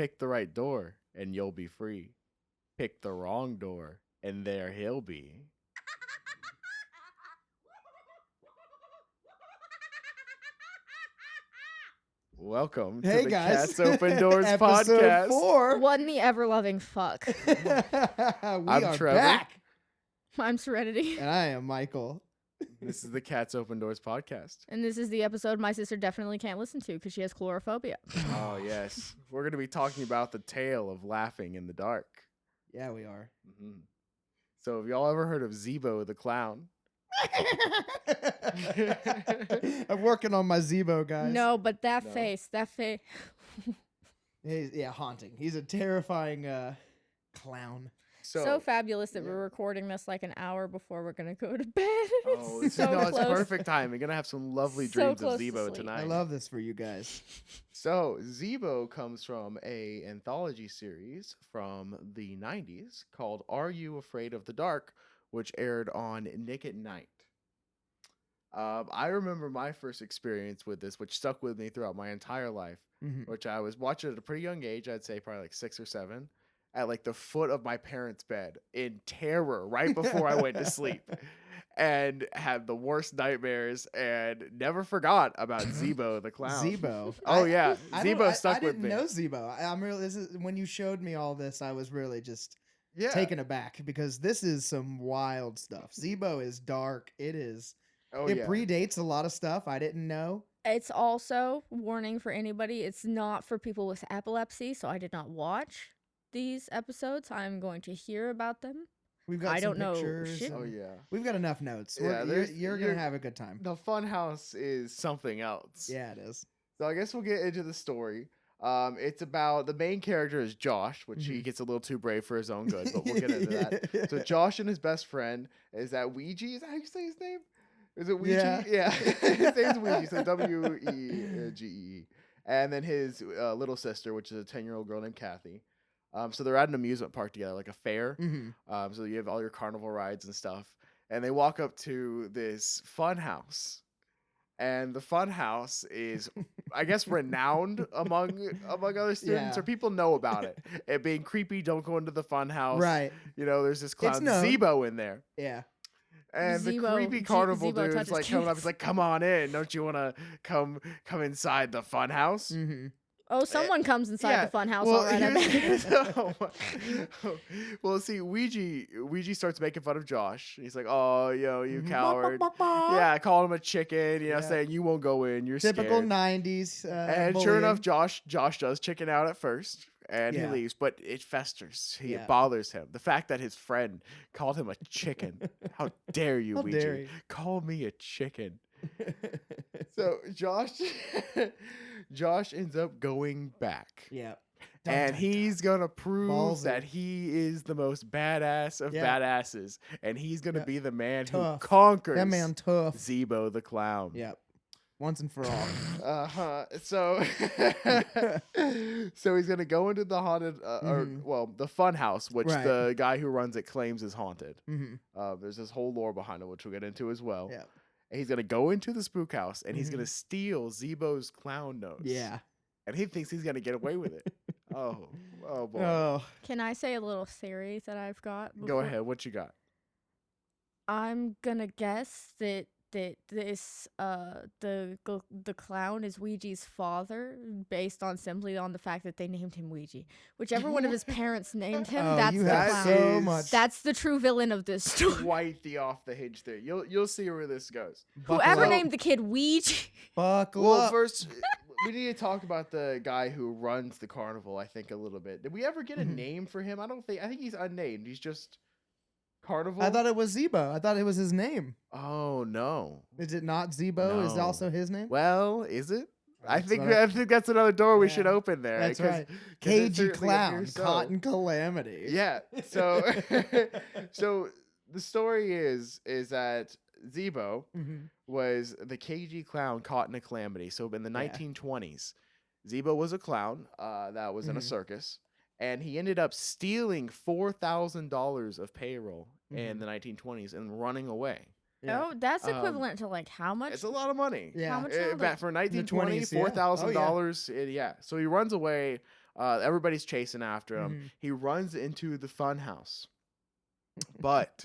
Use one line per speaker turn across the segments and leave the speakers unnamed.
Pick the right door and you'll be free. Pick the wrong door and there he'll be. Welcome to
Hey
the
guys,
Cats Open Doors
Episode
podcast.
4.
What in the ever-loving fuck?
We
I'm
are
Trevor.
back,
I'm Serenity.
and I am Michael.
This is the Cats Open Doors podcast.
And this is the episode my sister definitely can't listen to because she has chlorophobia.
Oh, yes. We're going to be talking about the tale of laughing in the dark.
Yeah, we are.
Mm-hmm. So, have y'all ever heard of Zeebo the Clown?
I'm working on my Zeebo, guys.
No, but that
No.
face.
Yeah, haunting. He's a terrifying clown.
So fabulous that
yeah.
we're recording this like an hour before we're going to go to bed.
Oh,
It's
it's,
so
it's
close.
perfect time. We're going to have some lovely
So
dreams of
close to
Zeebo
sleep.
tonight.
I love this for you guys.
So, Zeebo comes from a anthology series from the 90s called Are You Afraid of the Dark, which aired on Nick at Night. I remember my first experience with this, which stuck with me throughout my entire life, which I was watching at a pretty young age. I'd say probably like 6 or 7, at like the foot of my parents' bed in terror right before I went to sleep. And had the worst nightmares and never forgot about Zeebo the Clown.
Zeebo.
Oh, yeah. Zeebo stuck
I
with me.
didn't know Zeebo. I'm really. This is when you showed me all this. I was really just
Yeah.
taken aback because this is some wild stuff. Zeebo is dark. It is.
Oh,
It
yeah.
predates a lot of stuff I didn't know.
It's also, warning for anybody, it's not for people with epilepsy, so I did not watch these episodes. I'm going to hear about them.
We've got
I
some
don't know
pictures.
shit.
Oh, yeah.
We've got enough notes.
Yeah,
You're gonna have a good time.
The Funhouse is something else.
Yeah, it is.
So I guess we'll get into the story. It's about the main character is Josh, which he gets a little too brave for his own good, but we'll get into that. So Josh and his best friend is that Ouija. Is that how you say his name? Is it Ouija? Yeah. His name's Ouija. So Wegee. And then his little sister, which is a 10-year-old girl named Kathy. So they're at an amusement park together, like a fair. So you have all your carnival rides and stuff. And they walk up to this fun house. And the fun house is, I guess, renowned among other students,
Yeah.
or people know about it. It being creepy, don't go into the fun house.
Right.
You know, there's this clown
known.
Zeebo in there.
Yeah.
And the
Zeebo-
creepy
Ze-
carnival
Zeebo
dude is
touches
like coming up.
kids.
He's like, "Come on in! Don't you want to come inside the fun house?"
Mm-hmm.
Oh, someone comes inside the fun house,
Well,
all right, I
here's-
bet.
well, see, Ouija starts making fun of Josh. He's like, "Oh, yo, you
Mhm.
coward!" Yeah, calling him a chicken. You know,
Yeah.
saying you won't go in. You're
Typical
scared.
90s.
And sure enough, Josh does chicken out at first, and he
Yeah.
leaves, but it festers.
Yeah.
It bothers him. The fact that his friend called him a chicken. How dare you,
How
Ouija?
dare you.
Call me a chicken. So Josh ends up going back.
Yeah.
And he's gonna prove
Ballsy.
that he is the most badass of
Yeah.
badasses, and he's gonna
Yeah.
be the man
Tough.
who conquers
That man tough.
Zeebo the Clown.
Yep. Once and for all.
So, so he's gonna go into the haunted, the fun house, which
Right.
the guy who runs it claims is haunted.
Mm-hmm.
There's this whole lore behind it, which we'll get into as well.
Yeah.
And he's gonna go into the spook house, and he's gonna steal Zeebo's clown nose.
Yeah.
And he thinks he's gonna get away with it. oh boy.
Oh.
Can I say a little theory that I've got?
Go
before-
ahead. What you got?
I'm gonna guess that this the clown is Ouija's father, based on simply on the fact that they named him Ouija. Whichever one of his parents named him,
Oh,
that's
you
the
have
clown.
so
is-
much.
That's the true villain of this story.
Quite the off the hinge theory. You'll see where this goes.
Whoever
up.
named the kid Ouija.
Buckle
Well,
up.
first we need to talk about the guy who runs the carnival. I think a little bit. Did we ever get a name for him? I think he's unnamed. He's just Carnival.
I thought it was Zeebo. I thought it was his name.
Oh no.
Is it not Zeebo? Is
No.
also his name?
Well, is it? I
That's
think
what
I think that's another door we
Yeah.
should open there.
That's
'cause-
right.
'cause it
Cagey
certainly
Clown,
appears so.
Cotton Calamity.
Yeah. So so the story is that Zeebo
Mhm.
was the cagey clown caught in a calamity. So in the
Yeah.
1920s, Zeebo was a clown that was in a
Mhm.
circus, and he ended up stealing $4,000 of payroll in the 1920s and running away.
Yeah.
Oh, that's
Um,
equalant to like how much?
It's a lot of money.
Yeah.
How much
Back
now?
for 1920,
20s, yeah.
$4,000. Yeah. So he runs away Everybody's chasing after him.
Mhm.
He runs into the fun house. But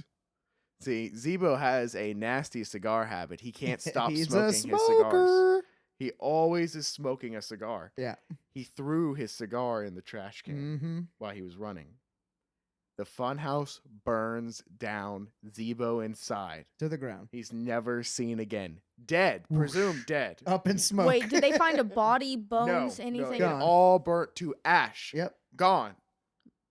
see, Zeebo has a nasty cigar habit. He can't stop
He's
smoking
a
his cigars.
smoker.
He always is smoking a cigar.
Yeah.
He threw his cigar in the trash can
Mm-hmm.
while he was running. The funhouse burns down. Zeebo inside.
To the ground.
He's never seen again. Dead. Presumed dead.
Up in smoke.
Wait, did they find a body, bones,
No,
anything?
it
Gone.
all burnt to ash.
Yep.
Gone.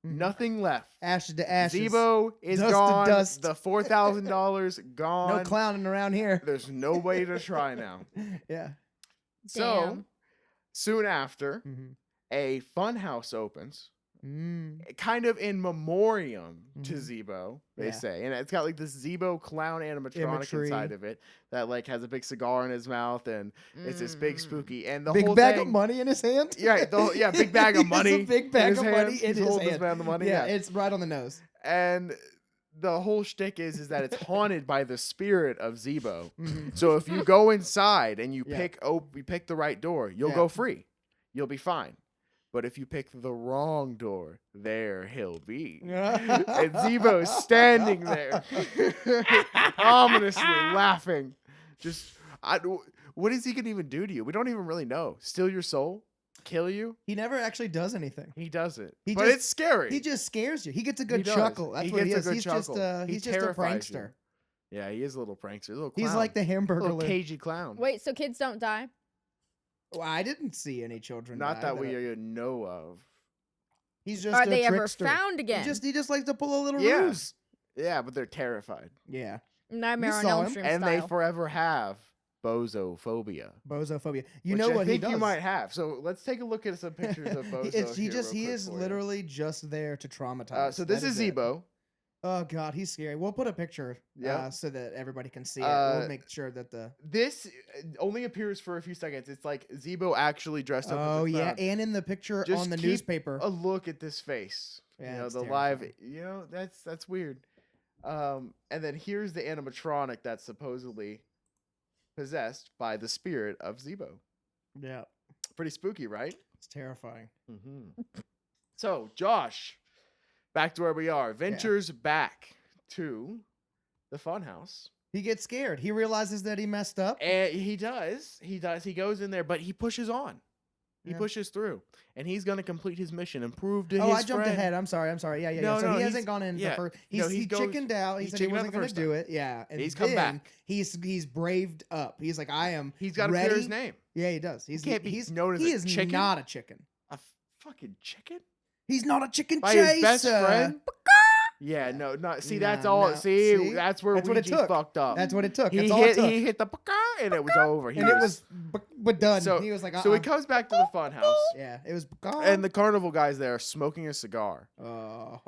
Mhm.
Nothing left.
Ashes to ashes.
Zeebo is
Dust to
gone.
dust.
The $4,000 gone.
No clowning around here.
There's no way to try now.
Yeah.
So
Damn.
soon after,
Mm-hmm.
a fun house opens,
Mm.
kind of in memoriam to
Mhm.
Zeebo, they
Yeah.
say, and it's got like this Zeebo clown animatronic
Imagery.
inside of it that like has a big cigar in his mouth, and it's this big
Mm.
spooky, and the
Big
whole
bag
thing,
of money in his hand.
yeah, big bag of
He has
money.
a big
in
bag
his
of
hand.
money in
He's
his
holding
hand.
this man the money.
Yeah,
Yeah,
it's right on the nose.
and the whole shtick is that it's haunted by the spirit of Zeebo.
Mhm.
So if you go inside and you
Yeah.
pick the right door, you'll
Yeah.
go free. You'll be fine. But if you pick the wrong door, there he'll be. And Zeebo's standing there, ominously laughing. What is he gonna even do to you? We don't even really know. Steal your soul? Kill you?
He never actually does anything.
He does it.
He
But
just-
it's scary.
He just scares you. He gets a
He
good
does.
chuckle. That's
He
what he
gets a
is.
good
He's just
chuckle. He
he's just a
terrifies you.
prankster.
Yeah, he is a little prankster, a little
He's
clown.
like the Hamburger.
little cagey clown.
Wait, so kids don't die?
Well, I didn't see any children.
Not
die
that we know of.
He's just
Are
a
they ever
trickster.
found again?
He just likes to pull a little
Yeah.
ruse.
Yeah, but they're terrified.
Yeah.
Nightmare on
saw
Elm
him.
Street
And
style.
they forever have bozophobia.
Bozophobia. You
which
know
I
what
think
he does.
you might have. So let's take a look at some pictures of Bozo.
He is literally just there to traumatize.
So this
That
is
it.
Zeebo.
Oh God, he's scary. We'll put a picture,
Yeah.
so that everybody can see it. We'll
Uh,
make sure that the.
This only appears for a few seconds. It's like Zeebo actually dressed up.
Oh
as a
yeah,
clown.
and in the picture
Just
on the
keep
newspaper.
A look at this face.
Yeah, it's
the live.
terrifying.
That's weird. And then here's the animatronic that's supposedly possessed by the spirit of Zeebo.
Yeah,
Pretty spooky, right?
it's terrifying.
Mm-hmm. So Josh, back to where we are. Ventures back to the funhouse.
He gets scared. He realizes that he messed up.
And he does. He goes in there, but he pushes on. He
Yeah.
pushes through. And he's going to complete his mission and prove to
Oh,
his
I jumped
friend.
ahead. I'm sorry. Yeah.
No,
So
no,
he
he's-
hasn't gone in
yeah.
the first.
No,
He chickened out. He
he
said he
chickened out
wasn't
the
going to
first
do
time.
it. Yeah, and
He's come
then
back.
He's braved up. He's like, I am.
He's got to
ready.
clear his name.
Yeah, he does.
He can't be known as
he
a
is
chicken.
not a chicken.
A fucking chicken?
He's not a chicken
By
chaser.
his best friend? Yeah, no. See, that's
No,
all.
no.
See,
See?
that's where
That's what it
Ouija
took.
fucked up.
That's what it took.
he
That's all it
hit.
took.
He hit the and it was over.
And it was but done.
So
He was like,
So he comes back to the funhouse,
yeah, it was gone.
and the carnival guy's there smoking a cigar.
Oh.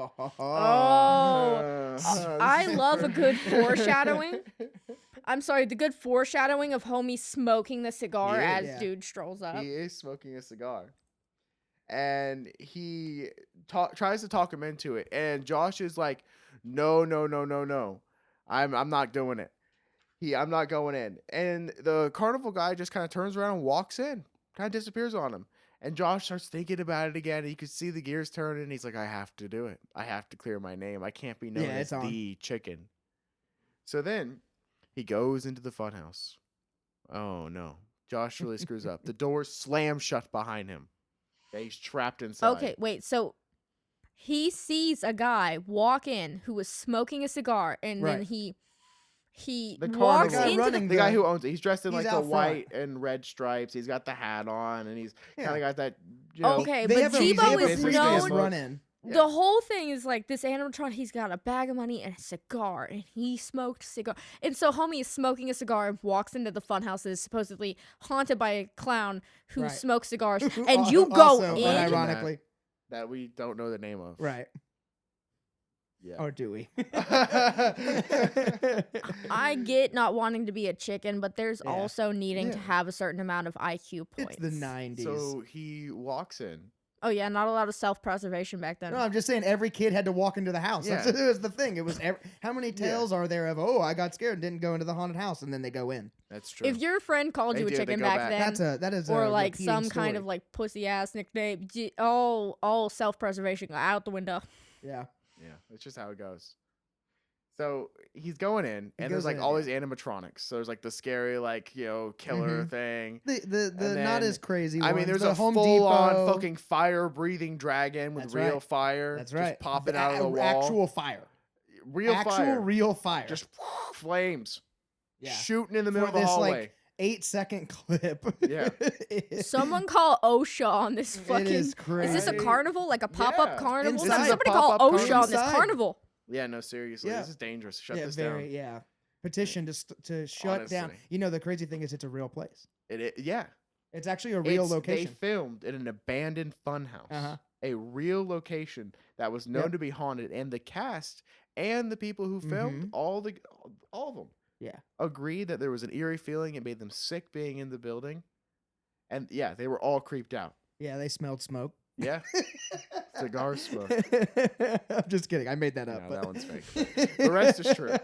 I love a good foreshadowing. I'm sorry, the good foreshadowing of homie smoking the cigar
Yeah.
as
Yeah.
dude strolls up.
He is smoking a cigar, and he tries to talk him into it. And Josh is like, "No, no, no, no, no, I'm not doing it. I'm not going in." And the carnival guy just kind of turns around and walks in, kind of disappears on him. And Josh starts thinking about it again. He could see the gears turning. And he's like, "I have to do it. I have to clear my name. I can't be known
Yeah,
as
it's on.
the chicken." So then he goes into the funhouse. Oh no. Josh really screws up. The door slams shut behind him. Yeah, he's trapped inside.
Okay, wait, so he sees a guy walk in who was smoking a cigar, and then
Right.
he
The
walks
carnival-
into
running
the
The guy who owns it. He's dressed in
He's
like the
out front.
white and red stripes. He's got the hat on, and he's kind of got that.
Okay,
They
but
have a
Zeebo is
previous
known.
run in.
Yeah.
The whole thing is like this animatronic. He's got a bag of money and a cigar, and he smoked a cigar. And so, homie is smoking a cigar and walks into the funhouse that is supposedly haunted by a clown who
Right.
smokes cigars. And you go
Also,
in.
unironically,
that we don't know the name of.
right?
Yeah.
Or do we?
I get not wanting to be a chicken, but there's
Yeah.
also needing to
Yeah.
have a certain amount of IQ points.
It's the 90s.
So he walks in,
Oh yeah, not a lot of self-preservation back then.
No, I'm just saying every kid had to walk into the house.
Yeah.
That was the thing. It was how many tales are there of I got scared and didn't go into the haunted house and then they go in.
That's true.
If your friend called
They
you a
do, they
chicken
go
back
back.
then,
That is
or
a
like
repeating
some kind of
story.
like pussy ass nickname, all self-preservation out the window.
Yeah.
Yeah, that's just how it goes. So he's going in, and
goes
there's like
in,
all these animatronics. So there's like the scary, like, killer thing.
The
And
not
then-
as crazy
I mean,
ones.
there's
the
a
Home
full-on
Depot.
fucking fire-breathing dragon with
That's
real
right.
fire.
That's right.
Just popping out of the wall.
Actual fire.
Real fire.
Real fire.
Just flames.
yeah.
Shooting in the middle
For
of the
this,
hallway.
like, 8-second clip.
Yeah.
Someone call OSHA on this fucking.
It is
Is
crazy.
this a carnival? Like a pop-up
Yeah.
carnival?
Inside.
Somebody
This is a
call
pop-up
OSHA on this
carnival.
carnival.
Yeah, no, seriously.
Yeah.
This is dangerous. Shut
yeah,
this
very,
down.
yeah. Petition to shut down.
Honestly.
You know, the crazy thing is it's a real place.
Yeah.
It's actually a real location.
They filmed in an abandoned funhouse.
Uh-huh.
A real location that was known
Yep.
to be haunted, and the cast and the people who filmed all of them
Yeah.
agreed that there was an eerie feeling. It made them sick being in the building, and yeah, they were all creeped out.
Yeah, they smelled smoke.
Yeah, cigar smoke.
I'm just kidding. I made that up.
No,
but-
that one's fake, but the rest is true.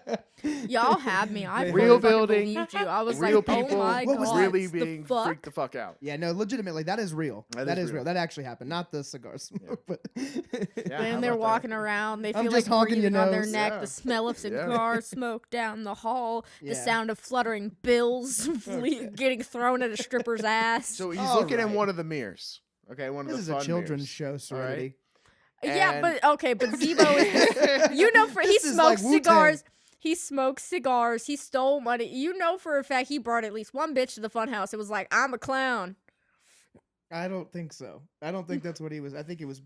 Y'all had me. I
Real
fully fucking
building,
believed you. I was
real
like,
people
oh my
What was
god,
really
the
being
fuck?
freaked the fuck out.
Yeah, no, legitimately, that is real.
That
That
is
is real.
real.
That actually happened. Not the cigar smoke, but
Yeah, how
And they're
about that?
walking around. They
I'm
feel
just
like
honking your
breathing on their
nose.
neck.
Yeah.
The smell of
Yeah.
cigar smoke down the hall. The
Yeah.
sound of fluttering bills
Okay.
getting thrown at a stripper's ass.
So he's
All
looking in
right.
one of the mirrors. Okay, one of
this
the
is a
fun
children's
mirrors.
show, Serenity.
Yeah,
and-
but okay, but Zeebo is you know, for he
This is like
smokes
Wu-Tang.
cigars. He smokes cigars. He stole money. You know for a fact he brought at least one bitch to the funhouse. It was like, I'm a clown.
I don't think so. I don't think that's what he was. I think he was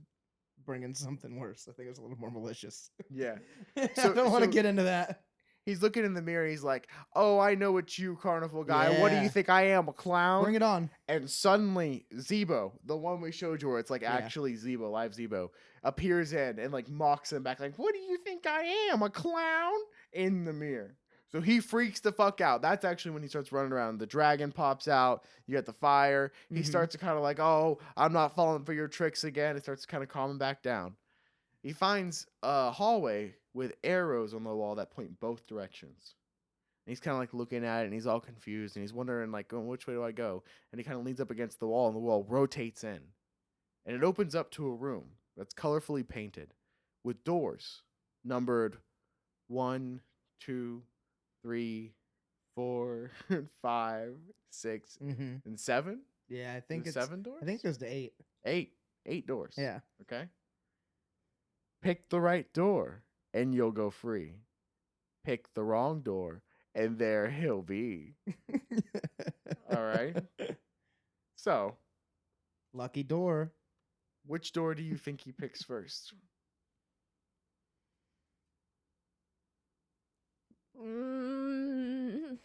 bringing something worse. I think it was a little more malicious.
Yeah.
I
So-
don't want to
so-
get into that.
He's looking in the mirror. He's like, "Oh, I know it's you, carnival guy. What do
Yeah.
you think I am, a clown?"
Bring it on.
And suddenly, Zeebo, the one we showed you, where it's like
Yeah.
actually Zeebo, live Zeebo, appears in and like mocks him back, like, "What do you think I am, a clown?" In the mirror. So he freaks the fuck out. That's actually when he starts running around. The dragon pops out. You got the fire. He
Mhm.
starts to kind of like, "Oh, I'm not falling for your tricks again." It starts kind of calming back down. He finds a hallway with arrows on the wall that point both directions. And he's kind of like looking at it, and he's all confused, and he's wondering like, "Oh, which way do I go?" And he kind of leans up against the wall, and the wall rotates in, and it opens up to a room that's colorfully painted, with doors numbered 1, 2, 3, 4, 5, 6,
Mm-hmm.
and 7.
Yeah, I
Is
think
it
it's
7 doors.
I think it goes to 8.
8 doors.
Yeah.
Okay. Pick the right door, and you'll go free. Pick the wrong door, and there he'll be. All right. So,
Lucky door.
which door do you think he picks first?
Mm,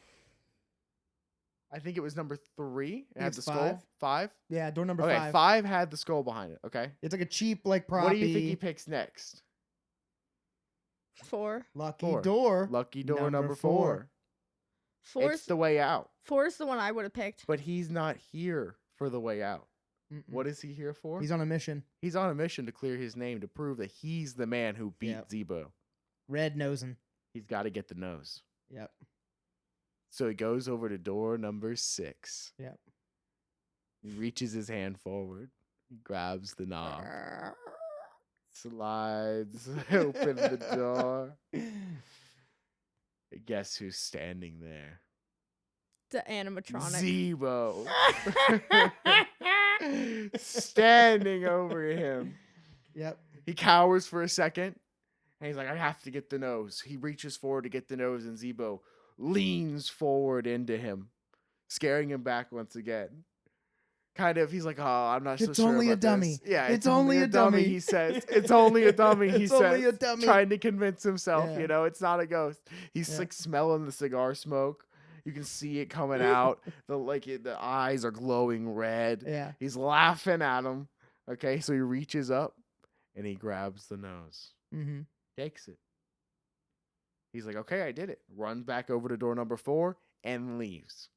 I think it was number 3. It
think
had
it's
the skull. 5.
Yeah, door number
Okay,
5.
5 had the skull behind it. Okay.
It's like a cheap like proppy.
What do you think he picks next?
4.
Lucky
4.
door.
Lucky door
Number
number
4.
4. It's the way out.
4 is the one I would have picked.
But he's not here for the way out.
Mm-mm.
What is he here for?
He's on a mission.
He's on a mission to clear his name to prove that he's the man who beat
Yep.
Zeebo.
Red nosing.
He's got to get the nose.
Yep.
So he goes over to door number 6.
Yep.
He reaches his hand forward. He grabs the knob. Slides open the door. Guess who's standing there?
The animatronic.
Zeebo. Standing over him.
Yep.
He cowers for a second. And he's like, I have to get the nose. He reaches forward to get the nose, and Zeebo leans forward into him, scaring him back once again. Kind of, he's like, oh, I'm not so
It's
sure
only a
about
dummy.
this. Yeah,
It's only a dummy.
he says. It's only a dummy, he
It's
says.
only a dummy.
Trying to convince himself,
Yeah.
you know, it's not a ghost. He's
Yeah.
like smelling the cigar smoke. You can see it coming out. The eyes are glowing red.
Yeah.
He's laughing at him. Okay, so he reaches up and he grabs the nose.
Mm-hmm.
Takes it. He's like, okay, I did it. Runs back over to door number 4 and leaves.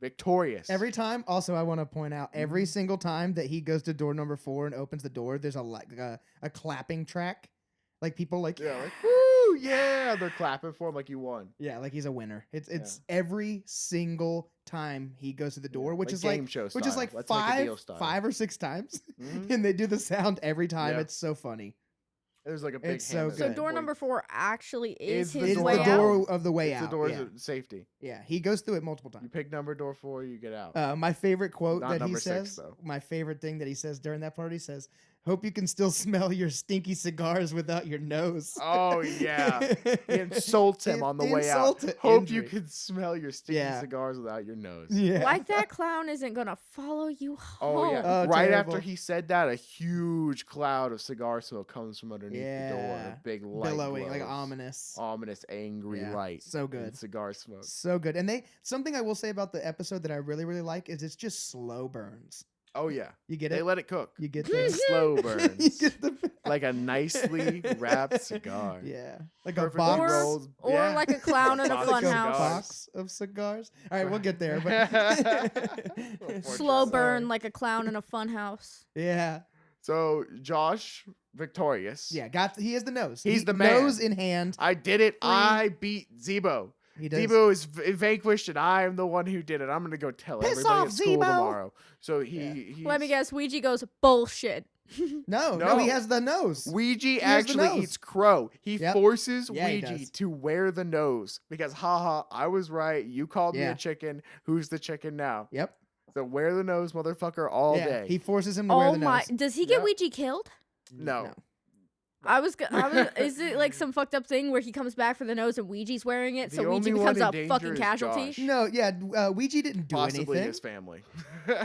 Victorious.
Every time. Also, I want to point out every single time that he goes to door number 4 and opens the door, there's a clapping track, like people like
Yeah, like woo, yeah, they're clapping for him like you won.
yeah, like he's a winner. It's every single time he goes to the door, which
Like
is
game show
which is
style.
like
Let's make a deal style.
5 or 6 times,
Mhm.
and they do the sound every time.
Yeah.
It's so funny.
There's like a big
It's so
hand.
good.
So
Good.
door number 4 actually is
the
his
It's
way
the
out.
door of the way
It's
out.
the doors
yeah.
of safety.
Yeah, he goes through it multiple
You
times.
pick number door 4, you get out.
My favorite quote
Not
that he
number 6,
says,
though.
my favorite thing that he says during that part, he says, "Hope you can still smell your stinky cigars without your nose."
Oh yeah. He insults him on the way out.
Insult to
Hope you
injury.
can smell your stinky
Yeah.
cigars without your nose.
Yeah.
Like that clown isn't gonna follow you home.
Oh yeah.
Oh,
Right
terrible.
after he said that, a huge cloud of cigar smoke comes from underneath the door.
Yeah.
A big light
Billowing, like
glows.
ominous.
Angry
Yeah,
light.
so
and
good.
cigar smoke.
So good. And something I will say about the episode that I really, really like is it's just slow burns.
Oh yeah.
You get
They
it?
let it cook.
You get the
Slow
you
burns.
get the
Like a nicely wrapped cigar.
yeah, like
Perfectly
a box,
rolled-
Or
yeah.
like a clown in a
Box of
like a
funhouse.
cigars.
box of cigars. All right, we'll get there. But
Slow
Sorry.
burn like a clown in a funhouse.
yeah,
So Josh Victorious.
yeah, he has the nose.
He's the man.
Nose in hand.
I did it. I beat Zeebo.
He does.
Zeebo is vanquished, and I am the one who did it. I'm gonna go tell
Piss
everybody
off,
at school
Zeebo.
tomorrow. So
Yeah.
he's,
Let me guess, Ouija goes, bullshit.
No,
No.
he has the nose.
Ouija
has the
actually
nose.
eats crow. He
Yep.
forces
Yeah, he
Ouija
does.
to wear the nose because, haha, I was right. You called me
Yeah.
a chicken. Who's the chicken now?
Yep.
So wear the nose, motherfucker, all
yeah,
day.
he forces him to wear
Oh
the
my,
nose.
does he get
Yep.
Ouija killed?
No.
Is it like some fucked up thing where he comes back for the nose and Ouija's wearing it,
The
so Ouija
only
becomes
one
a
in
fucking
danger is
casualty?
Josh.
No, yeah, Ouija didn't do
Possibly
anything.
his family.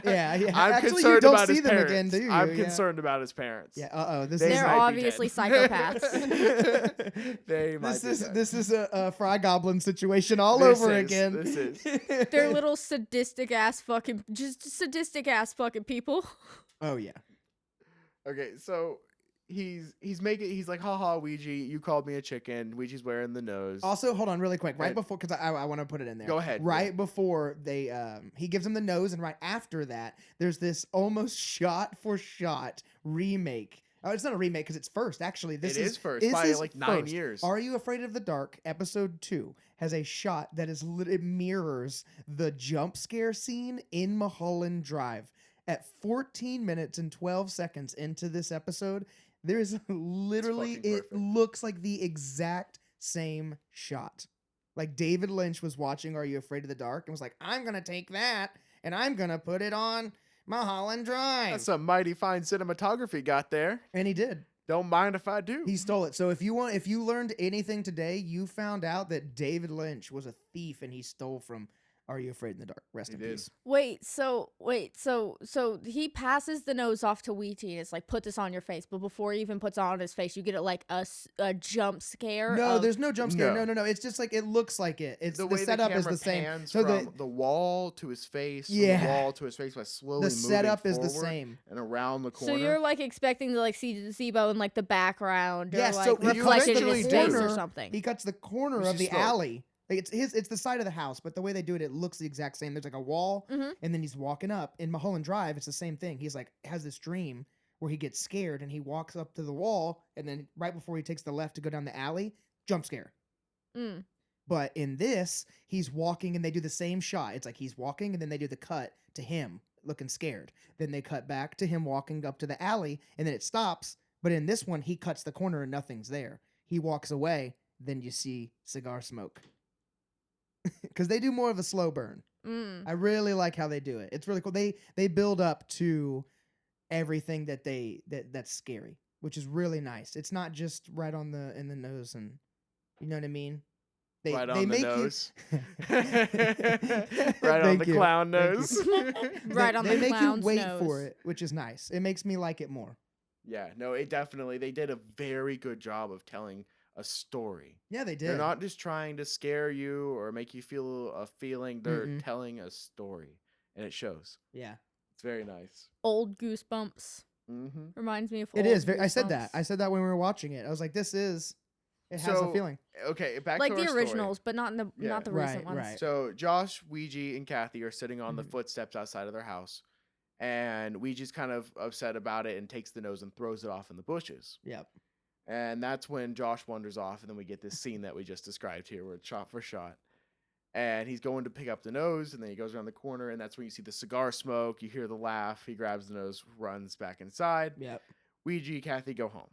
Yeah, yeah.
I'm
Actually,
concerned
you don't
about
see
his
them
parents.
again, do you?
I'm
Yeah.
concerned about his parents.
Yeah. This
They
is
They're
might be
obviously
dead.
psychopaths.
They might be dead.
this is a Fry Goblin situation all
This
over
is-
again.
this is.
They're little sadistic ass fucking people.
Oh yeah.
Okay, so he's like, haha, Ouija, you called me a chicken. Ouija's wearing the nose.
Also, hold on, really quick. Right
And-
before, because I want to put it in there.
Go ahead,
Right
yeah.
before they, he gives him the nose, and right after that, there's this almost shot for shot remake. Oh, it's not a remake because it's first. Actually, this
It is first
this
by
is
like 9
first.
years.
Are You Afraid of the Dark? Episode 2 has a shot that is it mirrors the jump scare scene in Mulholland Drive. At 14 minutes and 12 seconds into this episode, there's literally,
fucking
it
perfect.
looks like the exact same shot. Like David Lynch was watching Are You Afraid of the Dark and was like, I'm going to take that and I'm going to put it on Mulholland Drive.
That's some mighty fine cinematography got there.
And he did.
Don't mind if I do.
He stole it. So if you learned anything today, you found out that David Lynch was a thief and he stole from Are You Afraid in the Dark? Rest
He
in
did.
peace.
So he passes the nose off to Ouija and it's like, put this on your face. But before he even puts it on his face, you get it like a jump scare.
No,
of-
there's no jump scare.
No.
No. It's just like it looks like it. It's
the
the
way
setup
the
is
camera
the same.
pans
So
from the wall to his face, from
Yeah.
the wall to his face by slowly
the
moving
setup is the
forward
same.
and around the
So
corner.
you're like expecting to like see Zeebo in like the background or
Yeah,
like
so he
reflected in
eventually
his
do.
face or something.
He cuts the corner
Which
of
is
the
smoke.
alley. Like it's the side of the house, but the way they do it, it looks the exact same. There's like a wall,
Mhm.
and then he's walking up. In Mulholland Drive, it's the same thing. He's like has this dream where he gets scared and he walks up to the wall, and then right before he takes the left to go down the alley, jump scare.
Mm.
But in this, he's walking and they do the same shot. It's like he's walking and then they do the cut to him looking scared. Then they cut back to him walking up to the alley and then it stops. But in this one, he cuts the corner and nothing's there. He walks away. Then you see cigar smoke. Because they do more of a slow burn.
Mm.
I really like how they do it. It's really cool. They build up to everything that's scary, which is really nice. It's not just right on in the nose, and you know what I mean. They
right
they
on the
make
nose.
you
Right on
Thank
the
you.
clown
Thank
nose.
Right on
they
the
make
clown's
you wait
nose.
for it, which is nice. It makes me like it more.
Yeah, no, it definitely, they did a very good job of telling a story.
Yeah, they did.
They're not just trying to scare you or make you feel a feeling. They're
Mm-mm.
telling a story, and it shows.
Yeah,
It's very nice.
Old Goosebumps
Mm-hmm.
reminds me of.
it
old
is. I said that.
Goosebumps.
I said that when we were watching it. I was like, this is It has a
So,
feeling.
Okay, back
Like
to
the
our story.
originals, but not the
Yeah.
recent
Right,
ones.
right.
So Josh, Ouija, and Kathy are sitting on the
Mhm.
footsteps outside of their house, and Ouija's kind of upset about it and takes the nose and throws it off in the bushes.
Yep.
And that's when Josh wanders off, and then we get this scene that we just described here, where it's shot for shot. And he's going to pick up the nose, and then he goes around the corner, and that's when you see the cigar smoke. You hear the laugh. He grabs the nose, runs back inside.
Yep.
Ouija, Kathy go home.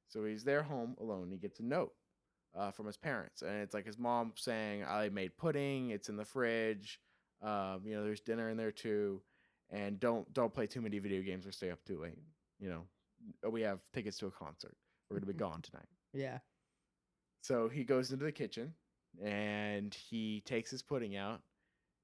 So he's there home alone. He gets a note from his parents, and it's like his mom saying, "I made pudding. It's in the fridge. There's dinner in there too, and don't play too many video games or stay up too late. We have tickets to a concert. We're gonna be gone tonight."
Yeah.
So he goes into the kitchen, and he takes his pudding out,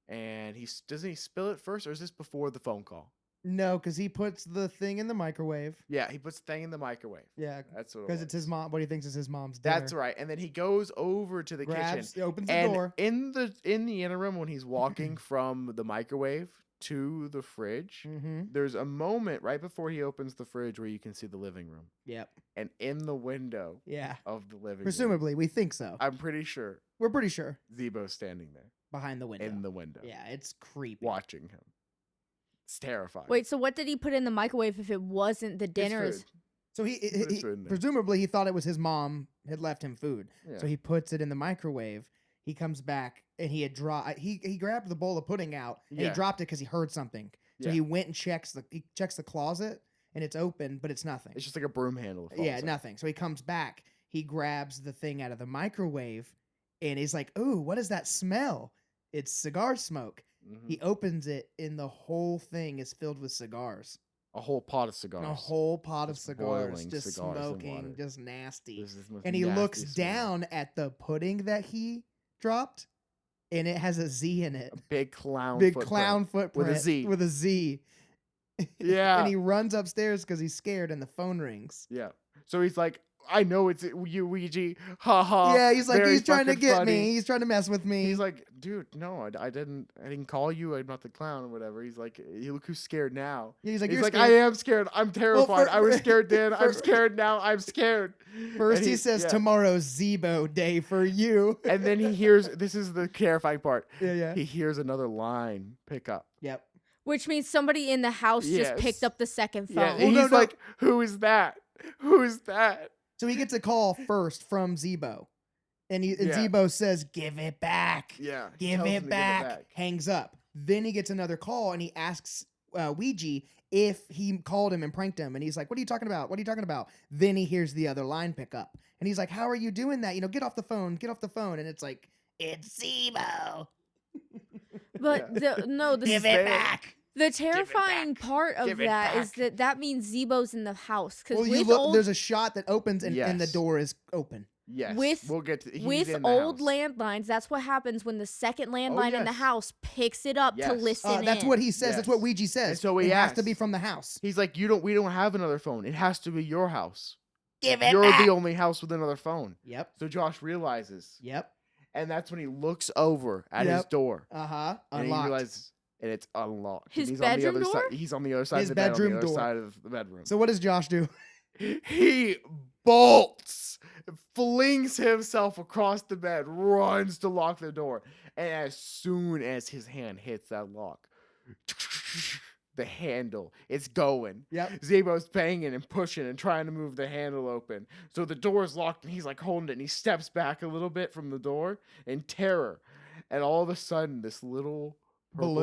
and doesn't he spill it first, or is this before the phone call?
No, because he puts the thing in the microwave.
Yeah, he puts the thing in the microwave.
Yeah.
That's what.
Because it's his mom. What he thinks is his mom's dinner.
That's right. And then he goes over to the kitchen,
Opens the
and
door.
in the interim, when he's walking from the microwave to the fridge,
Mm-hmm.
there's a moment right before he opens the fridge where you can see the living room.
Yep.
And in the window
Yeah.
of the living room,
Presumably, we think so.
I'm pretty sure
We're pretty sure.
Zeebo's standing there
Behind the window.
in the window,
Yeah, it's creepy.
watching him. It's terrifying.
Wait, so what did he put in the microwave if it wasn't the
It's
dinners?
food.
So
Put his food in there.
presumably he thought it was his mom had left him food.
Yeah.
So he puts it in the microwave. He comes back and he had he grabbed the bowl of pudding out and he
Yeah.
dropped it because he heard something. So
Yeah.
he went and checks the closet and it's open, but it's nothing.
It's just like a broom handle. that falls
Yeah,
out.
nothing. So he comes back. He grabs the thing out of the microwave and he's like, "Ooh, what is that smell? It's cigar smoke."
Mhm.
He opens it and the whole thing is filled with cigars.
A whole pot of cigars.
A whole pot of
Just
cigars,
boiling
just
cigars in
smoking,
water.
just nasty.
This is the most
And he looks
nasty smell.
down at the pudding that he dropped, and it has a Z in it.
A big clown.
Big
footprint.
clown footprint
Z.
With a Z.
Yeah.
And he runs upstairs because he's scared, and the phone rings.
Yeah. So he's like, "I know it's you, Ouija. Ha ha."
Yeah, he's like,
Very
he's trying to
fucking
get
funny.
me. He's trying to mess with me.
He's like, "Dude, no, I didn't call you. I'm not the clown or whatever." He's like, "You look who's scared now."
He's like,
He's
"You're
like,
scared."
"I am scared. I'm terrified. I was scared then. I'm
for-
scared now. I'm scared."
First,
And
he says,
yeah.
"Tomorrow's Zeebo day for you."
And then he hears. This is the terrifying part.
Yeah.
He hears another line pick up.
Yep.
Which means somebody in the house just
Yes.
picked up the second
Yeah.
phone.
And
Well,
he's
no.
like, "Who is that? Who is that?"
So he gets a call first from Zeebo. And
Yeah.
Zeebo says, "Give it back.
Yeah. he
Give
tells him
it
to
back." Hangs up. Then he gets another call and he asks Ouija if he called him and pranked him. And he's like, "What are you talking about? What are you talking about?" Then he hears the other line pick up. And he's like, "How are you doing that? Get off the phone. Get off the phone." And it's like, "It's Zeebo.
But the
Give
there.
it back."
the terrifying
back.
part of
Give it
that is
back.
that means Zeebo's in the house. Because
Well, you
with
look,
old
there's a shot that opens and the
Yes.
door is open.
Yes.
With-
we'll get to. He's
with
in the
old
house.
landlines, that's what happens when the second landline in the
yes.
house picks it up to
Yes.
listen
That's
in.
what he says. That's what
Yes.
Ouija says.
And so he
it has to be
asks.
from the house.
He's like, we don't have another phone. It has to be your house.
Give it
You're
back.
the only house with another phone.
Yep.
So Josh realizes,
Yep.
and that's when he looks over at his
Yep.
door,
Uh-huh.
and he
Unlocked.
realizes, and it's unlocked.
His
and he's on the
bedroom
other
door?
side. He's on the other side
His
of the bed, on
bedroom
the other
door.
side of the bedroom.
So what does Josh do?
He bolts, flings himself across the bed, runs to lock the door, and as soon as his hand hits that lock, the handle, it's going.
Yep.
Zeebo's banging and pushing and trying to move the handle open. So the door is locked and he's like holding it and he steps back a little bit from the door in terror. And all of a sudden, this little purple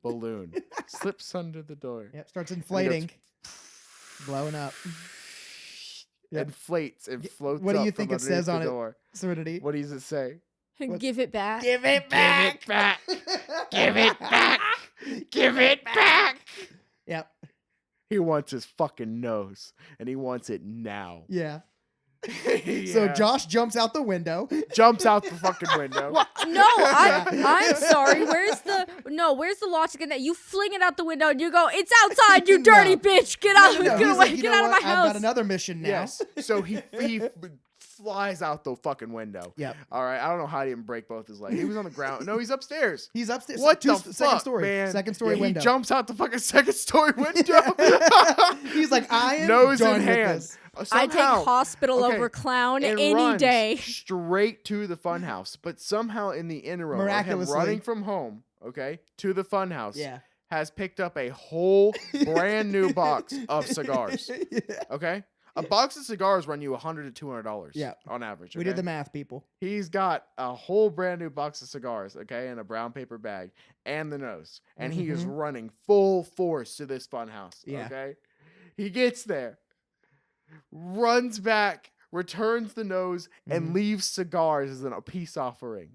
balloon slips under the door.
Yep. Starts inflating,
goes,
blowing up. Yep.
Inflates and floats
what do
up
you
from
think it says
underneath
on
the
it?
door.
Serenity.
What does it say?
Give it back.
Give it
Give it back. Give it back. Give it back.
Yep.
He wants his fucking nose, and he wants it now.
Yeah. So
Yeah.
Josh jumps out the window.
Jumps out the fucking window.
Well, no, I'm sorry. Where's the logic in that? You fling it out the window and you go, "It's outside, you dirty
No.
bitch! Get out!
No,
Get
he's
away!
like, "You
Get
know
out of my
what? I've
house!"
got another mission now.
Yes. So he flies out the fucking window.
Yep.
All right. I don't know how he didn't break both his legs. He was on the ground. No, he's upstairs.
He's upstairs.
What the
Second
fuck,
story.
man?
Second story
Yeah,
window.
He jumps out the fucking second story window.
He's like, I am
nose
done
in
with
hand.
this.
I take
Somehow,
hospital
okay,
over clown
and
any
runs
day.
straight to the funhouse, but somehow in the interim of him
Miraculously.
running from home, okay, to the funhouse,
Yeah.
has picked up a whole brand new box of cigars.
Yeah.
Okay, a box of cigars run you $100 to $200.
Yeah.
On average.
We did
okay?
the math, people.
He's got a whole brand new box of cigars, okay, in a brown paper bag, and the nose, and he is running full force to this funhouse.
Yeah.
Okay, he gets there, runs back, returns the nose, and leaves cigars as a peace offering.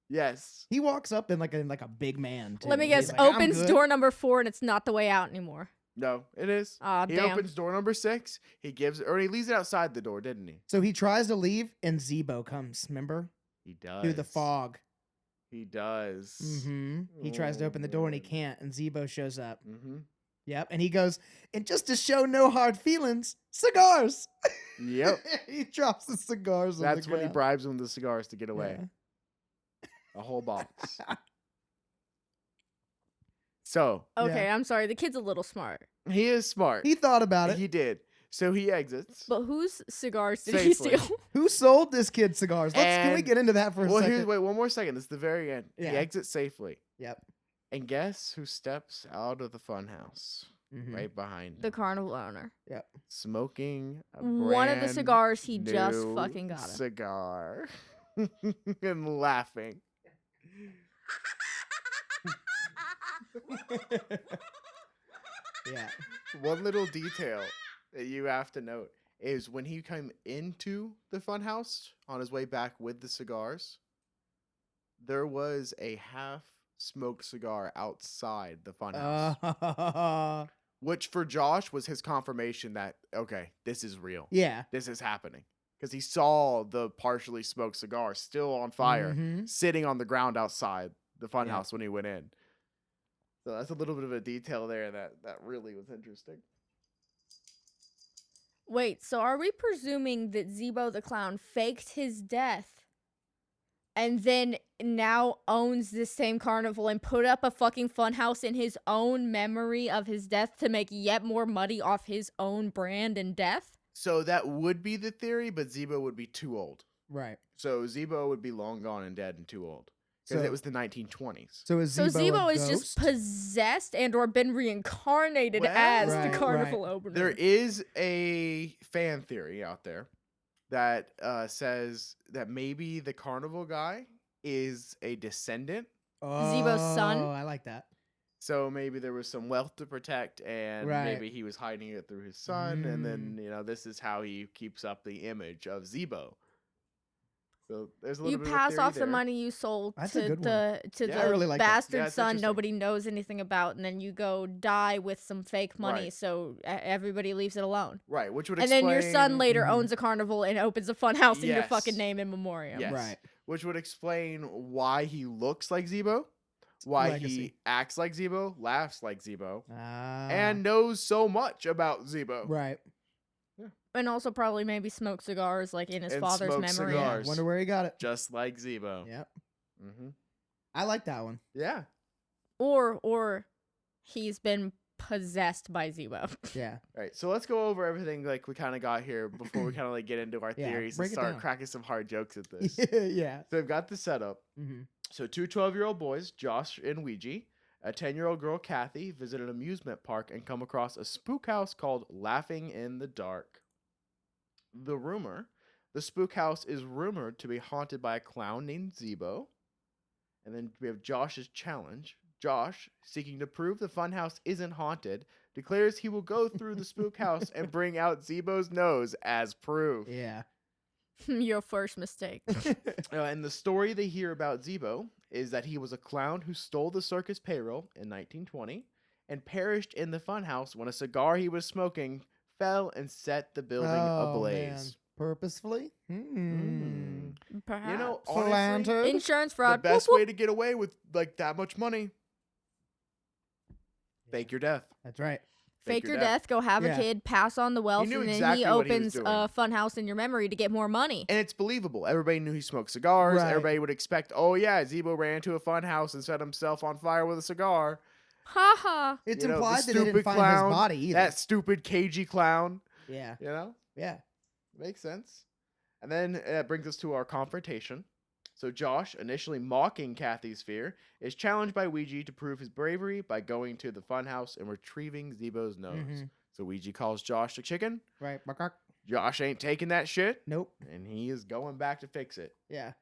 Yes.
He walks up in like a big man. Too.
Let me
He's
guess.
like, "I'm
Opens
good."
door number 4, and it's not the way out anymore.
No, it is.
Aw,
He
damn.
opens door number 6. He gives, or he leaves it outside the door, didn't he?
So he tries to leave, and Zeebo comes. Remember,
He does.
through the fog.
He does.
He tries to open the door, and he
Oh,
can't. And Zeebo shows up.
Mm-hmm.
Yep. And he goes, and just to show no hard feelings, cigars.
Yep.
He drops the cigars.
That's
on the
when he
ground.
bribes him with the cigars to get away.
Yeah.
A whole box. So
Okay, I'm sorry. The kid's a little smart.
he is smart.
He thought about it.
He did. So he exits.
But whose cigars did he
Safely.
steal?
Who sold this kid cigars? Can we
And-
get into that for a
Well,
second?
wait, one more second. This is the very end.
Yeah.
He exits safely.
Yep.
And guess who steps out of the funhouse right behind
The
him?
carnival owner.
Smoking a
One of the
brand
cigars he just
new
fucking got him.
cigar. And laughing.
Yeah.
One little detail that you have to note is when he came into the funhouse on his way back with the cigars, there was a half-smoked cigar outside the funhouse, which for Josh was his confirmation that, okay, this is real.
Yeah.
This is happening. Because he saw the partially smoked cigar still on fire,
Mhm.
sitting on the ground outside the funhouse when he went in. So that's a little bit of a detail there that really was interesting.
Wait, so are we presuming that Zeebo the Clown faked his death and then now owns this same carnival and put up a fucking funhouse in his own memory of his death to make yet more money off his own brand and death?
So that would be the theory, but Zeebo would be too old.
Right.
So Zeebo would be long gone and dead and too old. Because
So-
it was the 1920s.
So is
So
Zeebo,
Zeebo
a
is just
ghost?
possessed and or been reincarnated
Well,
as
Right,
the carnival opener.
There is a fan theory out there that says that maybe the carnival guy is a descendant.
Zeebo's son?
Oh, I like that.
So maybe there was some wealth to protect, and
Right.
maybe he was hiding it through his son, and then this is how he keeps up the image of Zeebo. So there's a little
You
bit of a
pass
theory
off the
there.
money you sold
That's a
to
good one.
the
Yeah, I
really like that.
bastard
Yeah, it's
son
interesting.
nobody knows anything about, and then you go die with some fake money,
Right.
so everybody leaves it alone.
Right, which would
And
explain.
then your son later
Mhm.
owns a carnival and opens a fun house in your
Yes.
fucking name in memoriam.
Yes.
Right.
Which would explain why he looks like Zeebo, why
Legacy.
he acts like Zeebo, laughs like Zeebo,
Ah.
and knows so much about Zeebo.
right.
And also probably maybe smoke cigars like in his
And
father's
smoke
memory.
Yeah,
cigars.
wonder where he got it.
Just like Zeebo.
Yep.
Mm-hmm.
I like that one.
Yeah.
Or he's been possessed by Zeebo.
Yeah.
All right, so let's go over everything like we kind of got here before we kind of like get into our
Yeah,
theories and
break it
start
down.
cracking some hard jokes at this.
Yeah.
So we've got the setup.
Mm-hmm.
So two 12-year-old boys, Josh and Ouija, a 10-year-old girl, Kathy, visit an amusement park and come across a spook house called Laughing in the Dark. The spook house is rumored to be haunted by a clown named Zeebo. And then we have Josh's challenge. Josh, seeking to prove the funhouse isn't haunted, declares he will go through the spook house and bring out Zeebo's nose as proof.
Yeah.
Your first mistake.
And the story they hear about Zeebo is that he was a clown who stole the circus payroll in 1920 and perished in the funhouse when a cigar he was smoking fell and set the building
Oh,
ablaze.
man. Purposefully? Hmm.
Perhaps.
You know,
Philandered.
honestly,
Insurance
the
fraud.
best
Whoop,
way
whoop.
to get away with like that much money, fake your death.
That's right.
Fake your death, go have a
Yeah.
kid, pass on the wealth,
knew
and then
exactly
he
what he was
opens
doing.
a fun house in your memory to get more money.
And it's believable. Everybody knew he smoked cigars.
Right.
Everybody would expect, oh yeah, Zeebo ran into a fun house and set himself on fire with a cigar.
Haha.
It's
You know, the
implied that they didn't
stupid
find
clown,
his body either.
That stupid cagey clown.
Yeah.
You know?
Yeah.
Makes sense. And then it brings us to our confrontation. So Josh, initially mocking Kathy's fear, is challenged by Ouija to prove his bravery by going to the funhouse and retrieving Zeebo's nose.
Mhm.
So Ouija calls Josh a chicken.
Right. Bark.
Josh ain't taking that shit,
Nope.
and he is going back to fix it.
Yeah.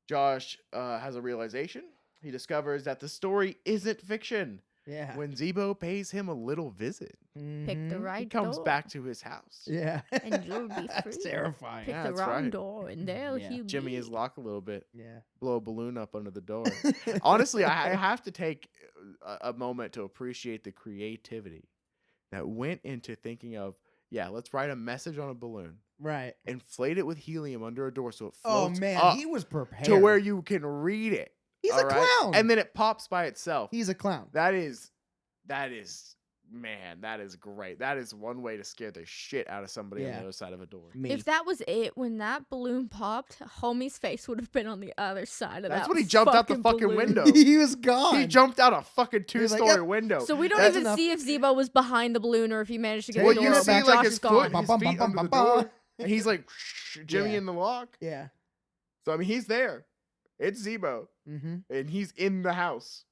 Josh has a realization. He discovers that the story isn't fiction.
Yeah.
When Zeebo pays him a little visit,
Pick the
Mhm.
right
he comes
door.
back to his house.
Yeah.
And you'll be free.
That's terrifying.
Pick
Yeah,
the
that's
wrong
right.
door, and there
Yeah.
he'll
Jimmy
be.
is locked a little bit.
Yeah.
Blow a balloon up under the door. Honestly, I have to take a moment to appreciate the creativity that went into thinking of, let's write a message on a balloon,
Right.
inflate it with helium under a door so it
Oh
floats
man,
up
he was prepared.
to where you can read it.
He's a
all right?
clown.
And then it pops by itself.
He's a clown.
That is, man, that is great. That is one way to scare the shit out of somebody on
Yeah.
the other side of a door.
Me.
If that was it, when that balloon popped, homie's face would have been on the other side of
That's
that.
when he jumped out the fucking
balloon.
window.
he was gone.
He jumped out a fucking
He was like,
two-story
"Yep."
window.
So we don't
That's
even
enough.
see if Zeebo was behind the balloon or if he managed to get
Well,
the
you
door
see,
open.
like,
Josh
his
is
foot
gone.
and
Bum,
his
bum,
feet
bum,
under the
bum, bum.
door, and he's like, Jimmy
Yeah.
in the lock.
Yeah.
So I mean, he's there. It's Zeebo,
Mm-hmm.
and he's in the house.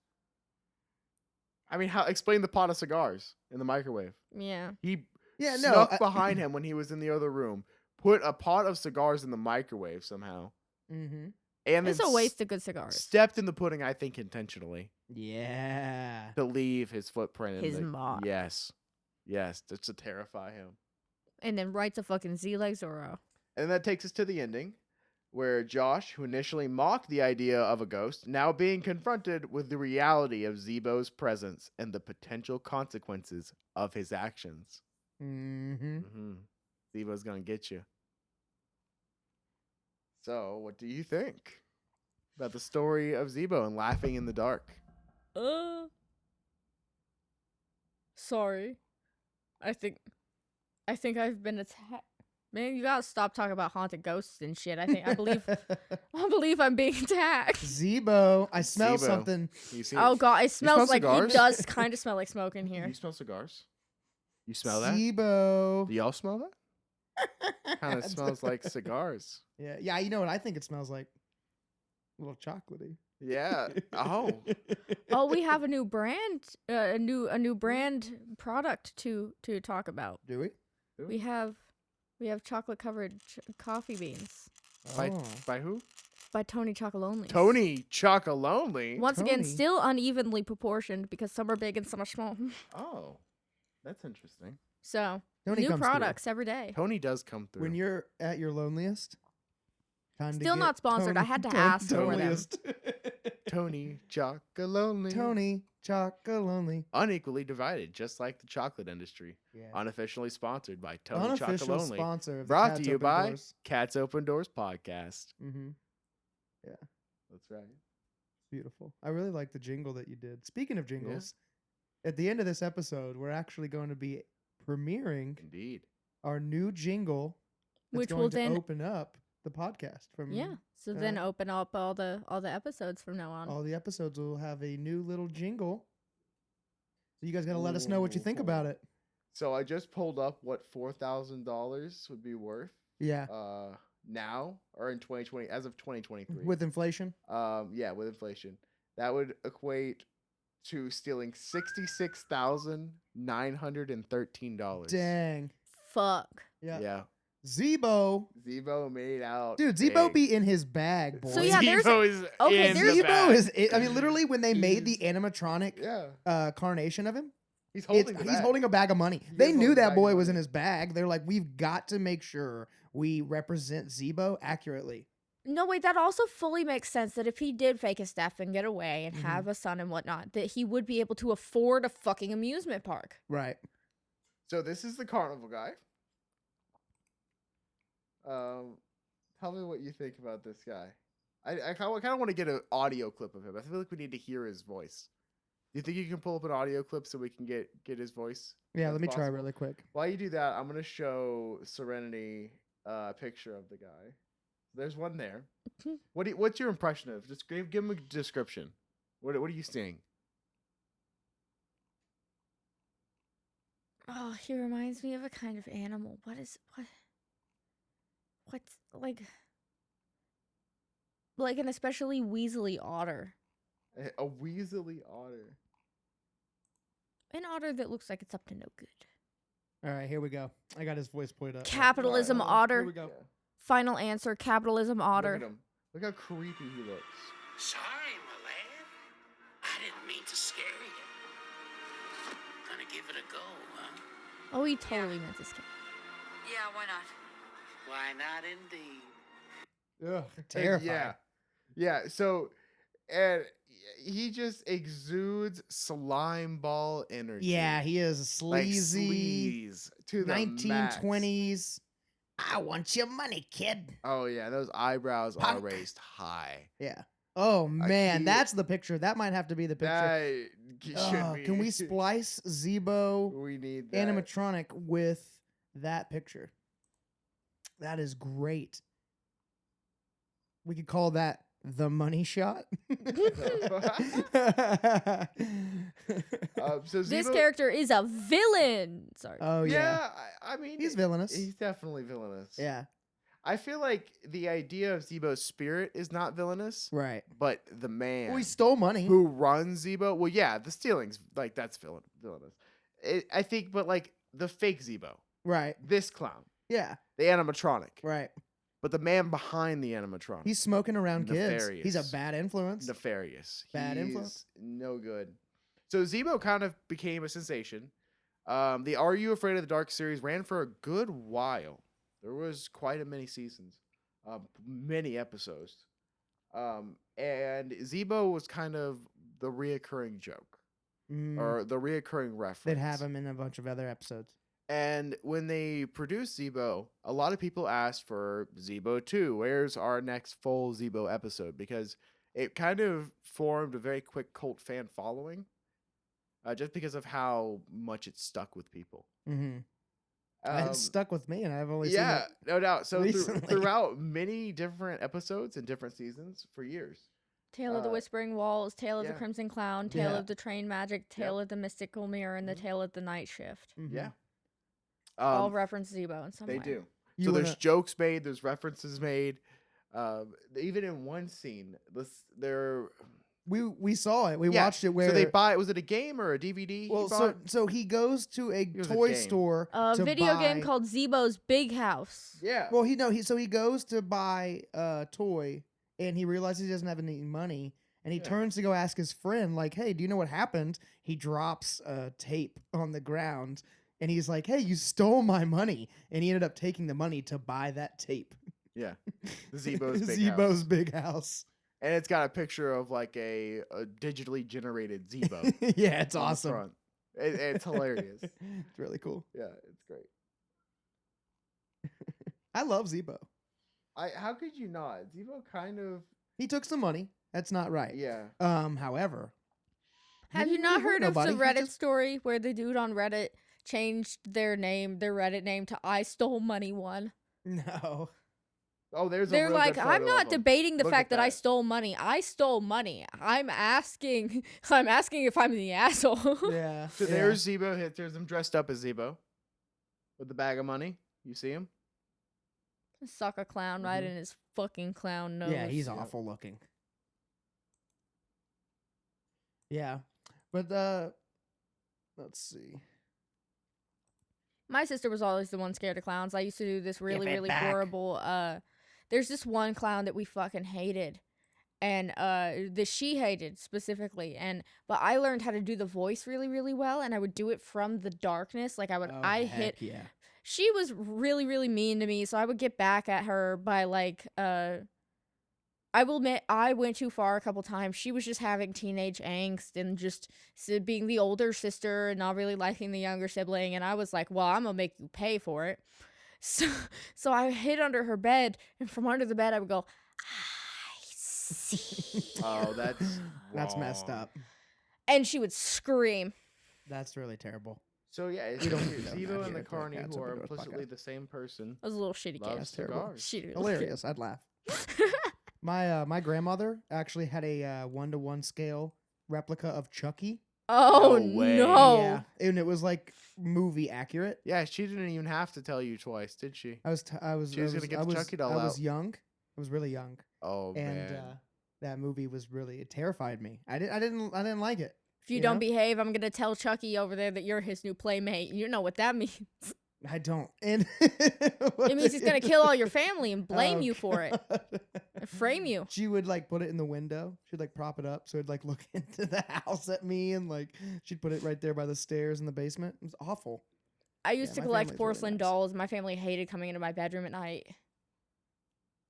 I mean, explain the pot of cigars in the microwave.
Yeah.
He
Yeah.
snuck
No.
behind him when he was in the other room, put a pot of cigars in the microwave somehow,
Mm-hmm.
and
It's
then
a waste of good cigars.
stepped in the pudding, I think intentionally,
Yeah.
to leave his footprint in
His
the,
mark.
Yes, just to terrify him.
And then writes a fucking Z like Zorro.
And that takes us to the ending, where Josh, who initially mocked the idea of a ghost, now being confronted with the reality of Zeebo's presence and the potential consequences of his actions.
Mm-hmm.
Zeebo's gonna get you. So, what do you think about the story of Zeebo and Laughing in the Dark?
Sorry. I think I've been attacked. Man, you gotta stop talking about haunted ghosts and shit. I believe I'm being attacked.
Zeebo, I smell
Zeebo.
something.
You see,
Oh god, it
smell
smells like
cigars?
it does kind of smell like smoke in here.
You smell cigars? You smell that?
Zeebo.
Do y'all smell that? Kind of smells like cigars.
Yeah. Yeah. You know what I think it smells like? A little chocolatey.
Yeah. Oh.
Oh, we have a new brand, a new brand product to talk about.
Do we?
We have chocolate covered coffee beans
By,
Oh.
by who?
by Tony Chocolonely.
Tony Chocolonely.
Once again,
Tony.
still unevenly proportioned because some are big and some are small.
Oh, that's interesting.
So
Tony
new
comes through.
products every day.
Tony does come through.
When you're at your loneliest. Time to
Still
get
not sponsored. I had to ask for them.
Toniest.
Tony Chocolonely.
Tony Chocolonely.
Unequally divided, just like the chocolate industry.
Yeah.
Unofficially sponsored by Tony
Unofficial
Chocolonely.
sponsor of the
Brought
Cats
to you
Open
by
Doors.
Cats Open Doors Podcast.
Mm-hmm.
That's right.
Beautiful. I really like the jingle that you did. Speaking of jingles, at the end of this episode, we're actually going to be premiering
Indeed.
our new jingle, that's
Which
going
will
to
then
open up the podcast from
yeah. So then
uh,
open up all the episodes from now on.
all the episodes. Will have a new little jingle. So you guys got to let us know what you think about it.
So I just pulled up what $4,000 would be worth
Yeah,
now or in 2020 as of 2023.
with inflation.
Yeah, with inflation. That would equate to stealing $66,913.
Dang.
Fuck.
Yeah.
Yeah.
Zeebo.
Zeebo made out.
Dude, Zeebo
big.
be in his bag, boy.
So yeah, there's
Zeebo is
okay,
in
there's-
the
Zeebo
bag.
is it. I mean, literally, when they made the animatronic
Yeah.
carnation of him,
He's holding the
he's
bag.
holding a bag of money.
He
They
is
knew
holding a
that
bag
boy
of
was in
money.
his bag. They're like, we've got to make sure we represent Zeebo accurately.
no wait. That also fully makes sense that if he did fake his death and get away and
Mhm.
have a son and whatnot, that he would be able to afford a fucking amusement park.
Right.
So this is the carnival guy. Tell me what you think about this guy. I kind of want to get an audio clip of him. I feel like we need to hear his voice. you think you can pull up an audio clip so we can get his voice?
Yeah,
That's
let me try
possible?
really quick.
While you do that, I'm gonna show Serenity a picture of the guy. There's one there. What's your impression of? Just give him a description. What are you seeing?
Oh, he reminds me of a kind of animal. What's like an especially weaselly otter.
A weaselly otter.
An otter that looks like it's up to no good.
All right, here we go. I got his voice played up.
Capitalism
Alright,
otter.
Here we go.
Yeah.
Final answer, capitalism otter.
Look at him. Look how creepy he looks.
Sorry, my lad. I didn't mean to scare you. Gonna give it a go, huh?
Oh, he totally meant to scare.
Yeah, why not?
Why not indeed?
Ugh, terrifying.
Yeah. So, and he just exudes slime ball energy.
Yeah, he is
Like
sleazy.
sleaze to the max.
1920s. I want your money, kid.
Oh yeah, those eyebrows are
Punk.
raised high.
Yeah. Oh man,
he-
that's the picture. That might have to be the picture.
That should be.
Can we splice Zeebo
We need that.
animatronic with that picture? That is great. We could call that the money shot.
So
This
Zeebo-
character is a villain. Sorry.
Oh yeah.
Yeah, I mean,
He's villainous.
He's definitely villainous.
Yeah.
I feel like the idea of Zeebo's spirit is not villainous,
Right.
but the man
Well, he stole money.
who runs Zeebo, well, yeah, the stealing's like that's villainous. I think, but like the fake Zeebo,
Right.
this clown,
Yeah.
the animatronic,
Right.
but the man behind the animatronic,
He's smoking around kids. He's a
Nefarious.
bad influence.
nefarious.
Bad
He's
influence.
no good. So Zeebo kind of became a sensation. The Are You Afraid of the Dark series ran for a good while. There was quite a many seasons, many episodes. And Zeebo was kind of the reoccurring joke or the reoccurring reference.
They'd have him in a bunch of other episodes.
And when they produced Zeebo, a lot of people asked for Zeebo 2. Where's our next full Zeebo episode? Because it kind of formed a very quick cult fan following, just because of how much it stuck with people.
Mm-hmm.
Um,
It's stuck with me, and I've only
yeah,
seen
no doubt. So
recently.
throughout many different episodes and different seasons for years.
Tale of the Whispering Walls, Tale of the
yeah.
Crimson Clown, Tale
Yeah.
of the Train Magic, Tale of the Mystical Mirror, and the Tale of the Night Shift.
it. Mhm.
Yeah.
All reference Zeebo in some
They
way.
do.
You
So there's
wanna-
jokes made, there's references made. Even in one scene, there.
We saw it. We
Yeah,
watched it. Where
So they buy. Was it a game or a DVD?
well,
he bought?
so he goes to a
was a
toy
game.
store.
A
to
video game
buy-
called Zeebo's Big House.
Yeah.
Well, he goes to buy a toy, and he realizes he doesn't have any money, and he
Yeah.
turns to go ask his friend, like, "Hey, do you know what happened?" He drops a tape on the ground, and he's like, "Hey, you stole my money," and he ended up taking the money to buy that tape.
Yeah. The Zeebo's Big
Zeebo's
House.
Big House.
And it's got a picture of like a digitally generated Zeebo.
Yeah, it's
on the
awesome.
front. It's hilarious.
It's really cool.
Yeah, it's great.
I love Zeebo.
How could you not? Zeebo kind of.
He took some money. That's not right.
Yeah.
However,
Have
he
you
didn't
not
really hurt
heard of the
nobody. He
Reddit
just-
story where the dude on Reddit changed their Reddit name to I Stole Money One?
No.
Oh, there's a
They're
real
like,
good
I'm
photo
not
of him.
debating the
Look
fact
at
that I
that.
stole money. I stole money. I'm asking if I'm the asshole.
Yeah.
So
yeah.
there's Zeebo. There's him dressed up as Zeebo with the bag of money. You see him?
Suck a clown right
Mhm.
in his fucking clown nose.
Yeah, he's
Yeah.
awful looking. Yeah. But let's see.
My sister was always the one scared of clowns. I used to do this really,
it
really
back.
horrible. There's this one clown that we fucking hated, and that she hated specifically. But I learned how to do the voice really, really well, and I would do it from the darkness. Like I hit.
Yeah.
She was really, really mean to me, so I would get back at her by like I will admit I went too far a couple times. She was just having teenage angst and just being the older sister and not really liking the younger sibling. And I was like, well, I'm going to make you pay for it. So I hid under her bed, and from under the bed I would go, I see.
Oh, that's
That's messed
wrong.
up.
and she would scream.
That's really terrible.
So yeah, it's
We don't
Zeebo
need to know
and
that
the
here at the
Carney,
Cats
who
Open
are
Doors
implicitly
podcast.
the same person.
That was a little shitty
Loves
game.
That's terrible.
cigars.
Shitty.
Hilarious. I'd laugh. My grandmother actually had a 1-to-1 scale replica of Chucky.
Oh
No way.
no!
Yeah, and it was like movie accurate.
Yeah, she didn't even have to tell you twice, did she?
I was
She was gonna get the Chucky doll
I was
out.
young. I was really young,
Oh
and
man.
that movie was really, it terrified me. I didn't like it.
If you
You
don't
know?
behave, I'm gonna tell Chucky over there that you're his new playmate. You know what that means.
I don't. And
It means he's gonna kill all your family and blame
Oh,
you for it.
God.
And frame you.
She would like put it in the window. She'd like prop it up so it'd like look into the house at me, and like she'd put it right there by the stairs in the basement. It was awful.
I used
Yeah,
to
my
collect
family's really
porcelain
nice.
dolls. My family hated coming into my bedroom at night.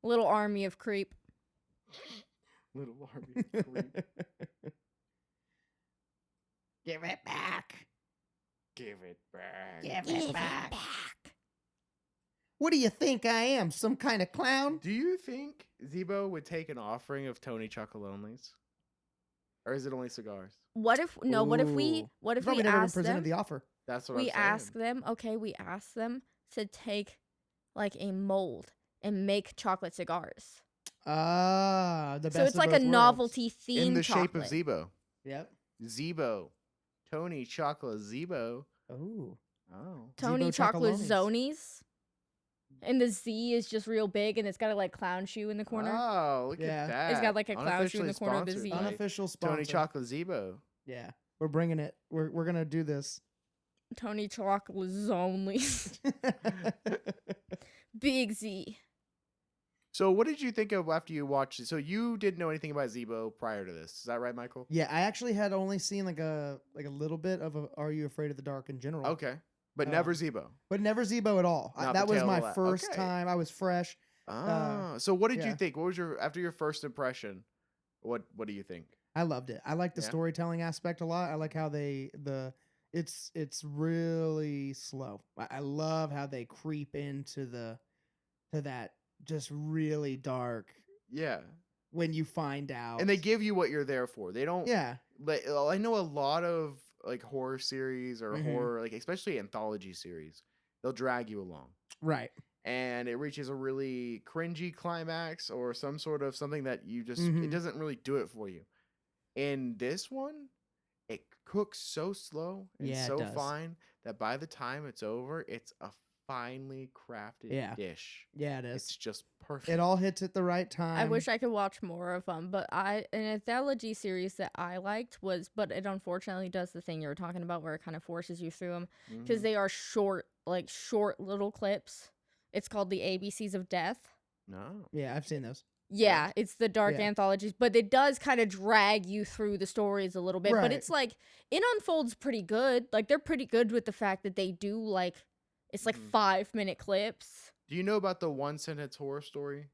Little army of creep.
Little Barbie. Creep.
Give it back.
Give it back.
Give it back. What do you think I am? Some kind of clown?
Do you think Zeebo would take an offering of Tony Chocolonely's? Or is it only cigars?
What if what if
Ooh.
we
Probably never been
ask
presented
them?
the offer.
That's what
We
I'm saying.
ask them, okay, we ask them to take like a mold and make chocolate cigars.
Ah, the best.
So it's
of
like a
both worlds.
novelty themed
In the
chocolate.
shape of Zeebo.
Yep.
Zeebo. Tony Chocolate Zeebo.
Oh.
Oh.
Tony
Zeebo
chocolate
Chocolones.
zonies. And the Z is just real big and it's got a like clown shoe in the corner.
Oh, look
Yeah.
at that.
It's got, like, a clown shoe in the
Unofficially
corner of the
sponsored
Z.
by
Unofficial sponsor.
Tony Chocolate Zeebo.
Yeah. We're bringing it. We're gonna do this.
Tony chocolate zonies. Big Z.
So what did you think of after you watched it? So you didn't know anything about Zeebo prior to this. Is that right, Michael?
Yeah, I actually had only seen like a little bit of Are You Afraid of the Dark in general.
Okay. But
Oh.
never Zeebo.
But never Zeebo at all.
Not
That
the
was
tail
my
of that.
first
Okay.
time. I was fresh.
Ah. So what did you
yeah.
think? What was your after your first impression? What do you think?
I loved it. I like the
Yeah?
storytelling aspect a lot. I like how it's really slow. I love how they creep into to that just really dark
Yeah.
when you find out.
And they give you what you're there for. They don't
yeah.
like I know a lot of like horror series or
Mhm.
horror like especially anthology series. They'll drag you along.
Right.
And it reaches a really cringy climax or some sort of something that you just
Mhm.
it doesn't really do it for you. In this one, it cooks so slow and
Yeah, it
so
does.
fine that by the time it's over, it's a finely crafted
Yeah.
dish.
Yeah, it
It's
is.
just perfect.
It all hits at the right time.
I wish I could watch more of them, but an anthology series that I liked was, but it unfortunately does the thing you were talking about where it kind of forces you through them because
Mhm.
they are short little clips. It's called the ABCs of Death.
No.
Yeah, I've seen those.
Yeah, it's the dark
Yeah.
anthologies, but it does kind of drag you through the stories a little bit. But
Right.
it's like it unfolds pretty good. Like they're pretty good with the fact that they do like it's like
Mhm.
5-minute clips.
Do you know about the one sentence horror story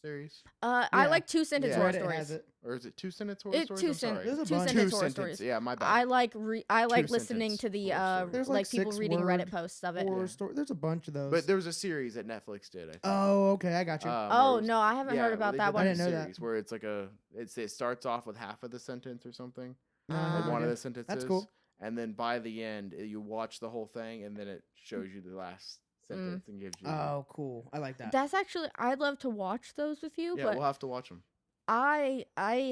series?
I
Yeah.
like 2-sentence
Yeah.
horror
Reddit has
stories.
it.
Or is it two sentence horror
It
stories?
two
I'm
sen-
sorry.
There's a
two
bunch.
sentence
Two
horror
sentence.
stories.
Yeah, my bad.
I like listening
Two-sentence
to the
horror stories.
There's
like
like
people
6
reading
word
Reddit posts of it.
Horror
Yeah.
story. There's a bunch of those.
But there was a series that Netflix did, I think.
Oh, okay, I got you.
where
Oh
it was-
no, I haven't
yeah,
heard
where
about
they
that
did
one.
I didn't know that.
series Where it's like it starts off with half of the sentence or something,
No,
or
Ah.
one of
okay.
the sentences.
cool.
And then by the end, you watch the whole thing, and then it shows you the last sentence and gives you.
Oh, cool. I like that.
That's actually I'd love to watch those with you,
yeah,
but
we'll have to watch them.
I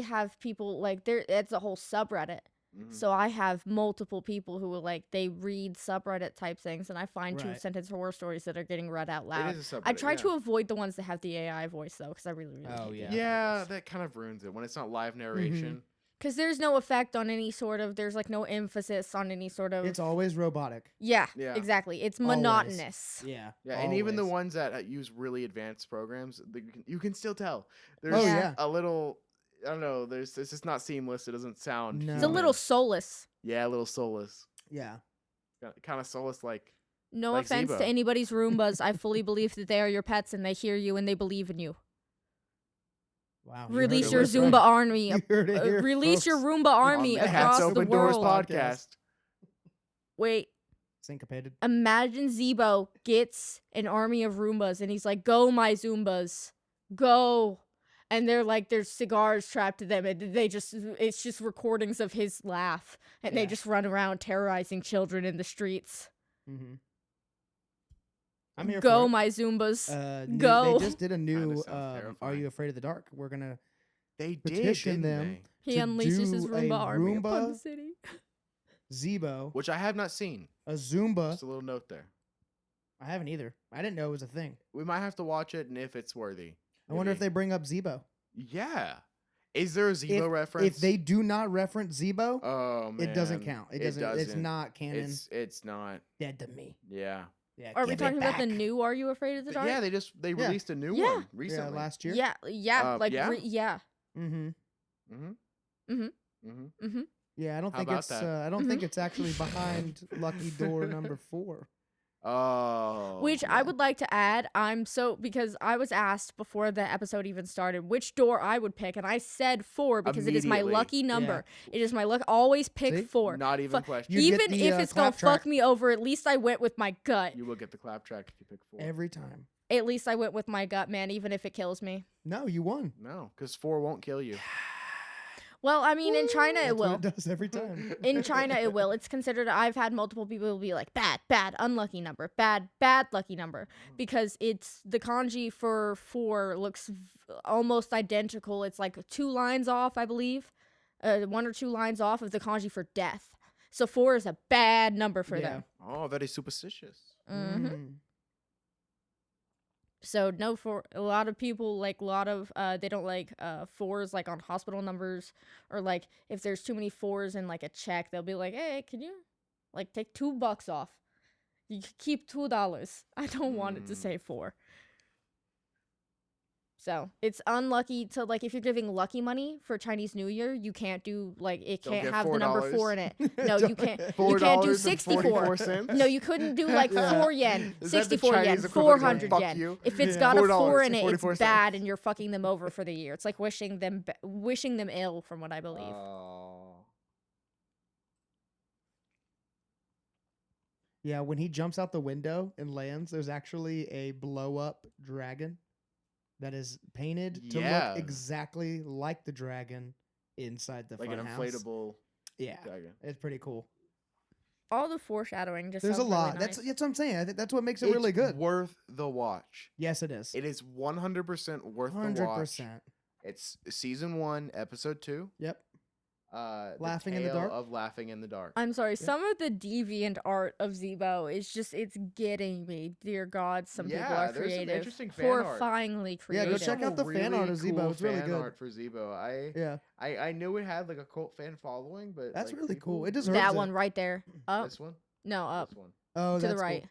have people like there. It's a whole subreddit.
Mm-hmm.
So I have multiple people who will like they read subreddit type things, and I find
Right.
2-sentence horror stories that are getting read out
It
loud.
is a subreddit,
I try
yeah.
to avoid the ones that have the AI voice though, because I really
Oh,
hate
yeah.
the AI
Yeah,
voice.
that kind of ruins it when it's not live narration.
Because there's no effect on any sort of. There's like no emphasis on any sort of.
It's always robotic.
Yeah,
Yeah.
exactly. It's
Always.
monotonous.
Yeah.
Yeah, and even the
always.
ones that use really advanced programs, you can still tell. There's
Oh,
Yeah.
yeah.
a little. I don't know. It's just not seamless. It doesn't sound.
No.
It's a little soulless.
Yeah, a little soulless.
Yeah.
Kind of soulless, like.
No
Like
offense
Zeebo.
to anybody's Roombas. I fully believe that they are your pets and they hear you and they believe in you.
Wow.
Release
it
your
was
Zumba
right.
army.
You heard it here,
Release your
folks.
Roomba army
on the
across
Cats
the
Open Doors
world.
podcast.
Wait,
Syncopated.
imagine Zeebo gets an army of Roombas and he's like, "Go, my Zoombas, go." and they're like there's cigars trapped to them, and it's just recordings of his laugh, and they
Yeah.
just run around terrorizing children in the streets.
Mm-hmm. I'm here
Go
for it.
my Zumbas.
They
Go.
just did a new
sounds
Are
terrifying.
You Afraid of the Dark? We're gonna
They did,
petition
didn't
them.
they?
He
to
unleashes his
do
Roomba
a
army upon
Roomba-
the city.
Zeebo,
Which I have not seen.
a Zumba.
Just a little note there.
I haven't either. I didn't know it was a thing.
We might have to watch it, and if it's worthy.
I wonder if
maybe.
they bring up Zeebo.
Yeah. Is there a Zeebo reference?
If they do not reference Zeebo,
Oh man.
it doesn't count. It doesn't. It's not canon.
It's not.
Dead to me.
Yeah.
Yeah.
Are we
give it
talking about the
back.
new Are You Afraid of the Dark?
Yeah, they
Yeah.
released a new
Yeah.
one recently.
Yeah, last year.
Yeah,
Yeah?
yeah.
Mm-hmm.
Mm-hmm.
Mhm.
Mm-hmm.
Mm-hmm.
Yeah, I don't
How
think
about
it's.
that?
I don't think it's actually behind Lucky Door number 4.
Oh.
Which I would like to add, because I was asked before the episode even started which door I would pick, and I said 4 because it is my
Immediately.
lucky number. It is my luck. Always pick
See?
4.
Not even
Fu-
question.
You get
Even
the,
if it's gonna
clap track.
fuck me over, at least I went with my gut.
You will get the clap track if you pick 4.
Every time.
At least I went with my gut, man. Even if it kills me.
No, you won.
No, because 4 won't kill you.
Well, I mean, in China
That's
it will.
what it does every time.
In China, it will. It's considered. I've had multiple people be like, bad, unlucky number, bad, lucky number, because it's the kanji for 4 looks almost identical. It's like 2 lines off, I believe, 1 or 2 lines off of the kanji for death. So 4 is a bad number for them.
Oh, very superstitious.
Mm-hmm.
Mm.
So no, for a lot of people, like a lot of they don't like 4s like on hospital numbers, or like if there's too many 4s in like a check, they'll be like, hey, can you like take $2 off? You can keep $2. I don't want it to say 4. So it's unlucky to, like, if you're giving lucky money for Chinese New Year, you can't do like it
Don't
can't
get
have the number
$4.
4 in it. No, you can't. You can't do 64.
$4.44.
No, you couldn't do like
Yeah.
4 yen,
Is that the
64 yen,
Chinese equivalent of
400
fuck
yen.
you?
If it's
Yeah.
got a
$4
4 in it,
44
it's
cents.
bad, and you're fucking them over for the year. It's like wishing them ill, from what I believe.
Yeah, when he jumps out the window and lands, there's actually a blow up dragon that is painted to
Yeah.
look exactly like the dragon inside the
Like an
funhouse.
inflatable
Yeah,
dragon.
it's pretty cool.
All the foreshadowing just
There's a
sounds really
lot.
nice.
That's what I'm saying. I think that's what makes it really
It's
good.
worth the watch.
Yes, it is.
It is 100% worth the watch.
100%.
It's season 1, episode 2.
Yep.
Laughing
in the Dark?
of Laughing in the Dark.
I'm sorry, some of the deviant art of Zeebo is just, it's getting me. Dear God, some people
Yeah,
are
there's some
creative.
interesting fan art.
Horrifyingly
Yeah,
creative.
go check out the fan art of Zeebo. It's really
fan
good.
art for Zeebo.
Yeah,
I knew it had like a cult fan following, but
that's
like,
really
people-
cool. It deserves
That
it.
one right there. Up.
This one.
No, up.
This one.
Oh,
To the
that's
right.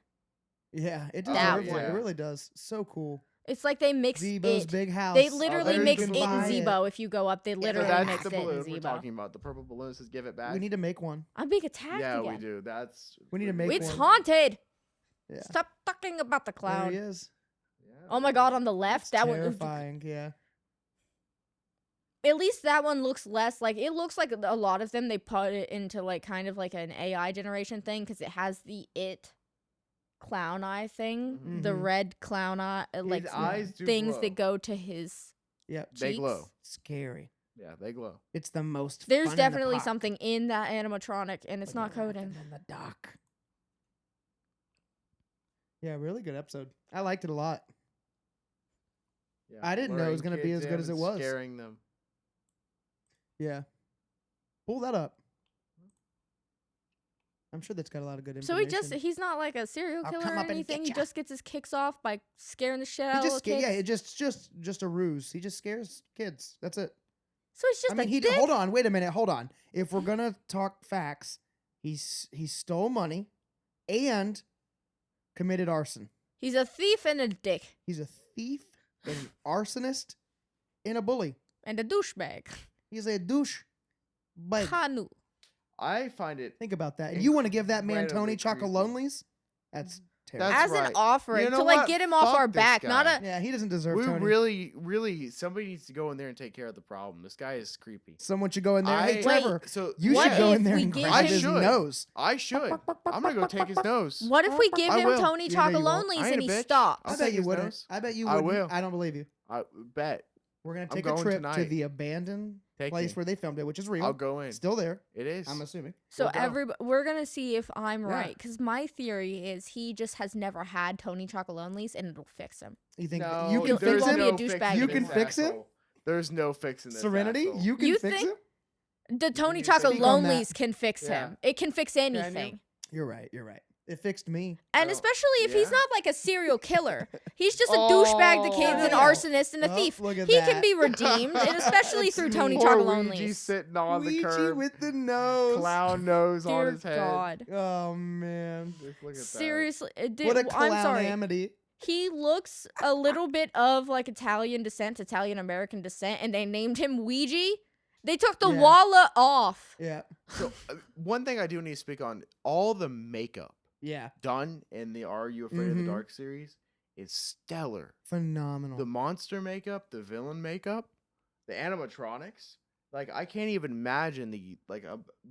cool. Yeah, it
Oh,
deserves it.
yeah.
It really does. So cool.
It's like they mix
Zeebo's
it.
big house.
They literally
there you
mix
can
it in
buy
Zeebo. If you go up, they
So
literally
that's
mix
the
it in
balloon we're
Zeebo.
talking about. The purple balloon says "Give it back."
We need to make one.
I'm being attacked
Yeah,
again.
we do. That's
We need to make
It's
one.
haunted.
Yeah.
Stop talking about the
There
clown.
he is.
Yeah.
Oh my God, on the left,
It's
that one.
terrifying. Yeah.
At least that one looks less like, it looks like a lot of them they put it into like kind of like an AI generation thing, because it has the clown eye thing, the
Mhm.
red clown eye, like
His eyes do
things
glow.
that go to his
Yep.
They
cheeks.
glow.
Scary.
Yeah, they glow.
It's the most.
There's
fun in the
definitely
park.
something in that animatronic, and it's
When
not
you're laughing
coding.
in the dock. Yeah, really good episode. I liked it a lot.
Yeah,
I didn't know it was
luring
gonna be
kids
as good
in
as it
and
was.
Scaring them.
Yeah. Pull that up. I'm sure that's got a lot of good
So
information.
he's not like a serial
I'll
killer
come
or
up and
anything.
get
He
ya.
just gets his kicks off by scaring the shit out
He
of
just
little kids.
yeah, it just a ruse. He just scares kids. That's it.
So it's just
I mean,
a
he
dick.
hold on, wait a minute, hold on. If we're gonna talk facts, he stole money and committed arson.
He's a thief and a dick
He's a thief, an arsonist, and a bully.
and a douchebag.
He's a douche. But
Kanu.
I find it.
think about that. And you want to give that man
Incredibly
Tony
creepy.
Chocolonelys? That's terrible.
That's
As
right.
an offering
You know
to like
what?
get him off
Fuck
our
this
back, not
guy.
a.
Yeah, he doesn't deserve
We
Tony.
really, somebody needs to go in there and take care of the problem. This guy is creepy.
Someone should go in there. Hey,
I-
Trevor,
So
you
What
should go
if
in there
we
and
give
grab
him-
his
I should.
nose.
I should. I'm gonna go take his nose.
What if we give
I
him
will.
Tony
You know you won't.
Chocolonelys
I ain't
and
a
he
bitch.
stops?
I'll
I bet
take
you
his
wouldn't.
nose.
I bet you
I
wouldn't.
will.
I don't believe you.
I bet.
We're gonna
I'm
take a
going
trip to
tonight.
the abandoned
Take
place
me.
where they filmed it, which is real.
I'll go in.
Still there.
It is.
I'm assuming.
So
We'll go.
we're gonna see if I'm
Yeah.
right, because my theory is he just has never had Tony Chocolonely's, and it'll fix him.
You think
No,
you can
He'll
fix
won't
him?
be a
no
douchebag
fixing
You
this
can fix him?
asshole. There's no fixing this
Serenity,
asshole.
you can
You
fix
think-
him.
The Tony
need to speak
on that.
Chocolonely's can fix
Yeah.
him. It can fix
you?
anything.
You're right. It fixed me.
And
Oh,
especially if he's
yeah?
not like a serial killer. He's just a douchebag to kids, an
Oh.
arsonist, and a
Oh,
thief.
look at
He
that.
can be redeemed, and especially through
That's
Tony
me.
Poor
Chocolonely's.
Ouija sitting on the
Ouija
curb.
with the nose.
Clown nose on
Dear
his head.
God.
Oh man.
Just look at that.
Seriously,
What a
I'm sorry.
calamity.
He looks a little bit of like Italian descent, Italian American descent, and they named him Ouija. They took the
Yeah.
walla off.
Yeah.
So one thing I do need to speak on: all the makeup
Yeah.
done in the "Are You Afraid of the
Mhm.
Dark" series is stellar.
Phenomenal.
The monster makeup, the villain makeup, the animatronics. Like I can't even imagine the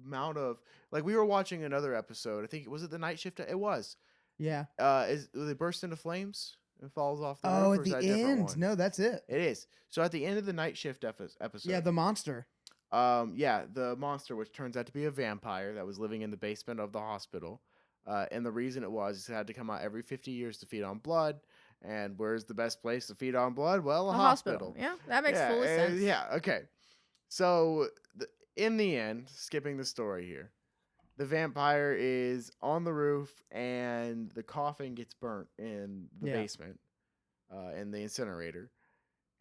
amount of we were watching another episode. I think was it the night shift? It was.
yeah.
Is they burst into flames and falls off the
Oh,
roof?
at
or is
the
that a different
end.
one?
No, that's it.
It is. So at the end of the night shift episode,
Yeah, the monster.
the monster, which turns out to be a vampire that was living in the basement of the hospital, and the reason it was it had to come out every 50 years to feed on blood. And where's the best place to feed on blood? Well, a
The
hospital.
Yeah, that makes
yeah,
full sense.
Yeah. Okay. So in the end, skipping the story here, the vampire is on the roof, and the coffin gets burnt in the
Yeah.
basement, in the incinerator.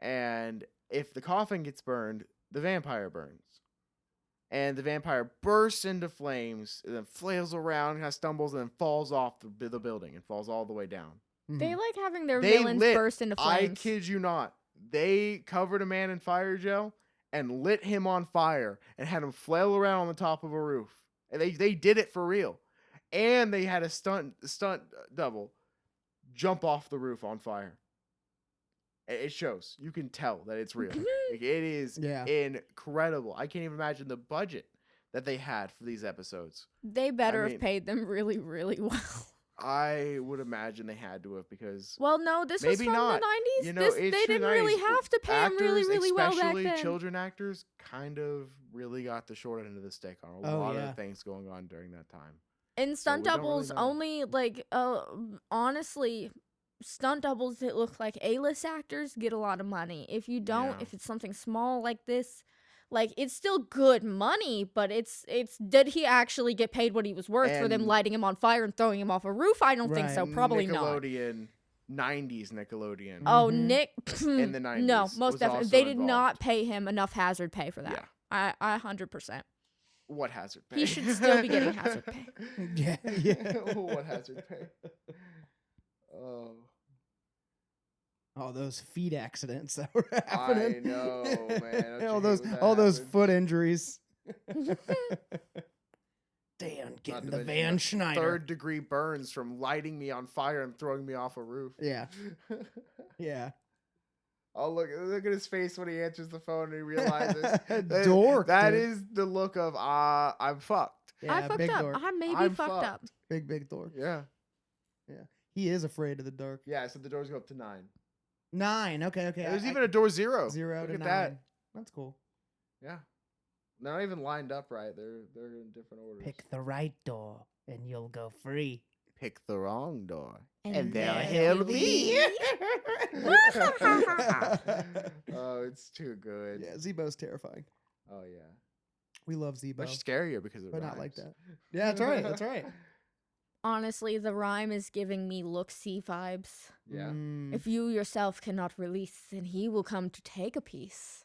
And if the coffin gets burned, the vampire burns. And the vampire bursts into flames, and then flails around, kind of stumbles, and then falls off the building and falls all the way down.
They
Mhm.
like having their
They
villains
lit-
burst into
I
flames.
kid you not. They covered a man in fire gel and lit him on fire and had him flail around on the top of a roof. And they did it for real. And they had a stunt double jump off the roof on fire. It shows. You can tell that it's real. It is
Yeah.
incredible. I can't even imagine the budget that they had for these episodes.
They better
mean-
have paid them really, really well.
I would imagine they had to have because
Well, no, this was
Maybe
from
not.
the 90s.
you know
This,
it's
they
true
didn't really
90s.
have to pay them really,
Actors,
really well back
especially
then.
children actors, kind of really got the short end of the stick on a
Oh,
lot
yeah.
of things going on during that time.
And stunt
we don't really
doubles
know.
only honestly, stunt doubles that look like A-list actors get a lot of money. If you don't,
Yeah.
if it's something small like this, it's still good money, but it's did he actually get paid what he was worth for them
And-
lighting him on fire and throwing him off a roof? I don't think so.
Right.
Probably not.
Nickelodeon, 90s Nickelodeon.
Oh,
Mhm.
Nick.
In the
No,
90s
most
was
definitely.
also
They did
involved.
not pay him enough hazard pay for that.
Yeah.
I 100%.
What hazard pay?
He should still be getting hazard pay.
Yeah. Yeah.
What hazard pay? Oh,
Oh, those feet accidents that were happening.
know, man. Don't you
all
hate
those,
when that
all those
happens?
foot injuries. Dan
Not
getting
to
the
mention
Van
the
Schneider.
Third-degree burns from lighting me on fire and throwing me off a roof.
Yeah. Yeah.
Oh, look at his face when he answers the phone and he realizes
Dork,
that
dude.
is the look of I'm fucked.
Yeah,
I fucked
big
up.
dork.
I maybe
I'm
fucked up.
fucked.
Big dork.
Yeah.
He is afraid of the dark.
Yeah, so the doors go up to 9.
9. Okay.
There's even a door 0.
0
Look
to
at
9.
that.
That's cool.
Yeah. They're not even lined up right. They're in different orders.
Pick the right door and you'll go free.
Pick the wrong door.
And
there
there
he'll be.
Yeah,
Oh, it's too good.
Zeebo's terrifying.
Oh, yeah.
We love Zeebo,
Much scarier because it
but not like
rhymes.
that. Yeah, that's right. That's right.
Honestly, the rhyme is giving me look-see vibes.
Yeah.
Mm.
If you yourself cannot release, then he will come to take a piece.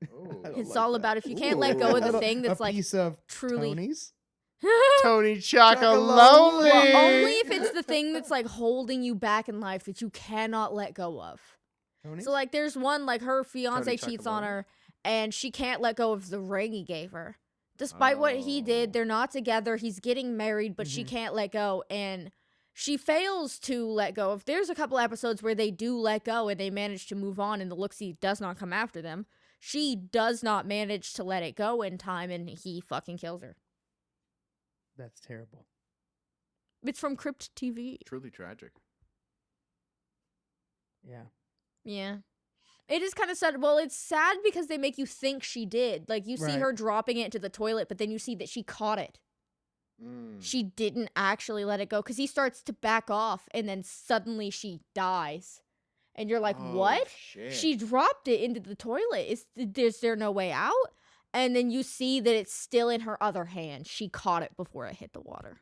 Ooh.
I don't
It's
like
all
that.
about if you can't let go of the
Ooh.
thing that's
a
like
piece of
truly.
Tony's.
Tony
Chocolonely.
Chocolonely.
Well, only if it's the thing that's like holding you back in life that you cannot let go of.
Tony's?
So like there's one like her fiance
Tony
cheats on
Chocolonely.
her and she can't let go of the ring he gave her. Despite what he
Oh.
did, they're not together. He's getting married, but
Mm-hmm.
she can't let go and she fails to let go. If there's a couple episodes where they do let go and they manage to move on and the look-see does not come after them, she does not manage to let it go in time and he fucking kills her.
That's terrible.
It's from Crypt TV.
Truly tragic.
Yeah.
Yeah. It is kind of sad. Well, it's sad because they make you think she did. Like, you see
Right.
her dropping it into the toilet, but then you see that she caught it. She didn't actually let it go because he starts to back off, and then suddenly she dies. And you're like,
Oh,
what?
shit.
She dropped it into the toilet. Is there no way out? And then you see that it's still in her other hand. She caught it before it hit the water.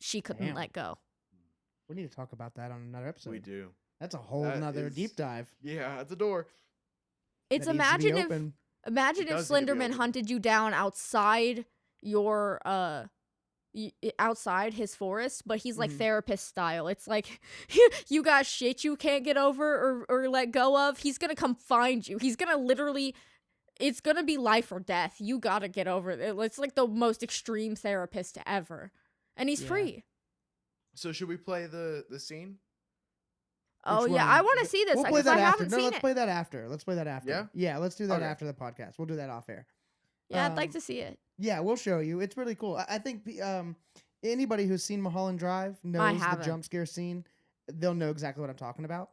She couldn't
Damn.
let go.
We need to talk about that on another episode.
We do.
That's a whole
That
nother
is-
deep dive.
Yeah, at the door.
It's
that needs to be
imagine if
open.
imagine
It
if
does need to be
Slenderman
open.
hunted you down outside your outside his forest, but he's like
Mhm.
therapist style. It's like you got shit you can't get over or let go of. He's gonna come find you. He's gonna literally. It's gonna be life or death. You gotta get over it. It's like the most extreme therapist ever, and he's
Yeah.
free.
So should we play the scene?
Oh
Which
yeah,
one?
I want to see this
We'll play
because I
that after.
haven't
No,
seen
let's
it.
play that after. Let's play that after.
Yeah?
Yeah, let's do that
Okay.
after the podcast. We'll do that off air.
Yeah, I'd like
Um,
to see it.
Yeah, we'll show you. It's really cool. I think anybody who's seen Mulholland Drive knows the
haven't.
jump scare scene. They'll know exactly what I'm talking about.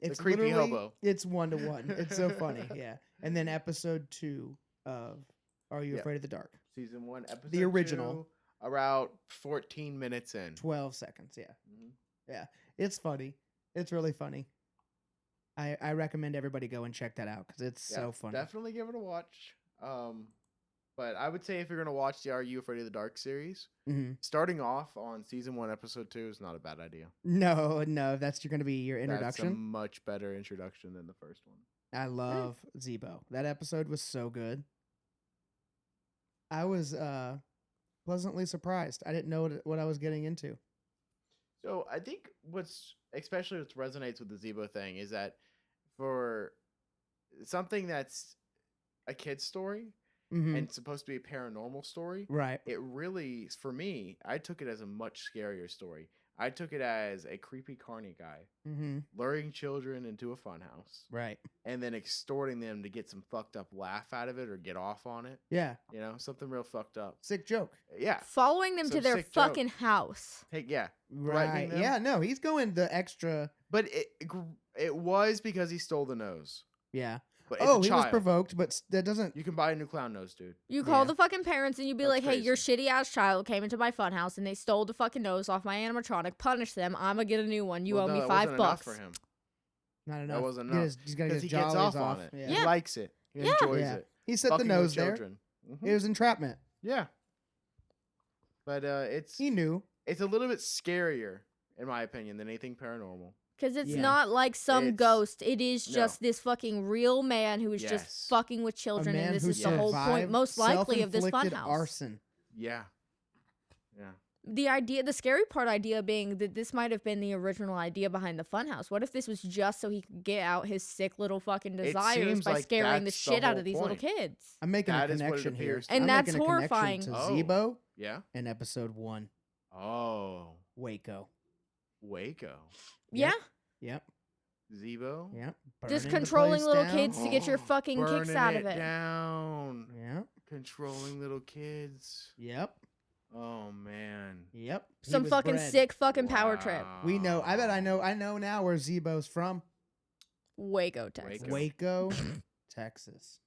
It's
creepy
literally-
hobo.
It's 1-to-1. It's so funny. Yeah. And then episode 2 of Are You
Yeah.
Afraid of the Dark?
Season 1, episode
The original.
2, around 14 minutes in.
12 seconds. Yeah.
Mhm.
Yeah. It's funny. It's really funny. I recommend everybody go and check that out because it's
Yeah,
so funny.
Definitely give it a watch. But I would say if you're gonna watch the Are You Afraid of the Dark series,
hmm
starting off on season 1, episode 2 is not a bad idea.
No, that's going to be your
That's a
introduction.
much better introduction than the first one.
I love Zeebo. That episode was so good. I was pleasantly surprised. I didn't know what I was getting into.
So I think especially what resonates with the Zeebo thing is that for something that's a kid's story
Mhm.
and supposed to be a paranormal story,
Right.
it really, for me, I took it as a much scarier story. I took it as a creepy carny guy
Mm-hmm.
luring children into a funhouse
Right.
and then extorting them to get some fucked up laugh out of it or get off on it.
Yeah.
You know, something real fucked up.
Sick joke.
Yeah.
Following them
So
to their
sick joke.
fucking house.
Hey, yeah.
Right.
Threatening them?
Yeah. No, he's going the extra.
But it was because he stole the nose.
Yeah.
But it's
Oh,
a
he was
child.
provoked, but that doesn't.
You can buy a new clown nose, dude.
You call
Yeah.
the fucking parents and you be
That's
like, hey, your
crazy.
shitty ass child came into my funhouse and they stole the fucking nose off my animatronic. Punish them. I'm gonna get a new one. You
Well,
owe
no,
me
it
$5
wasn't enough for him
Not enough.
wasn't
Get
enough.
his- he's got to get
because
his
he gets
jollies
off on it.
Yeah.
He
Yeah.
likes it. He
Yeah.
enjoys
Yeah.
it.
He set the
Fucking
nose
with
there.
children. Mhm.
It was entrapment.
Yeah. But it's
He knew.
a little bit scarier, in my opinion, than anything paranormal.
Because it's
Yeah.
not like some
It's-
ghost. It is
no.
just this fucking real man who is
Yes.
just fucking with
A
children.
man
And this
who
is the whole point,
survived
most likely, of this
self-inflicted
funhouse.
arson.
Yeah. Yeah.
The scary part idea being that this might have been the original idea behind the funhouse. What if this was just so he could get out his sick little fucking desires
seems
by
like
scaring the
that's the
shit out
whole
of these little
point.
kids?
I'm making
That
a
is what it
connection here.
appears to
And
I'm
that's
making a connection
horrifying.
to
Oh.
Zeebo
Yeah.
in episode 1,
Oh.
Waco.
Waco.
Yeah,
Yep.
Zeebo.
Yep.
just
Burning the
controlling
place
little
down.
kids to get your fucking kicks
Burning
out of it.
down.
Yep.
Controlling little kids.
Yep.
Oh man.
Yep. He
Some
was
fucking
bred.
sick fucking power trip.
We know. I bet I know.
Wow.
I know now where Zeebo's from.
Waco, Texas.
Waco.
Waco, Texas.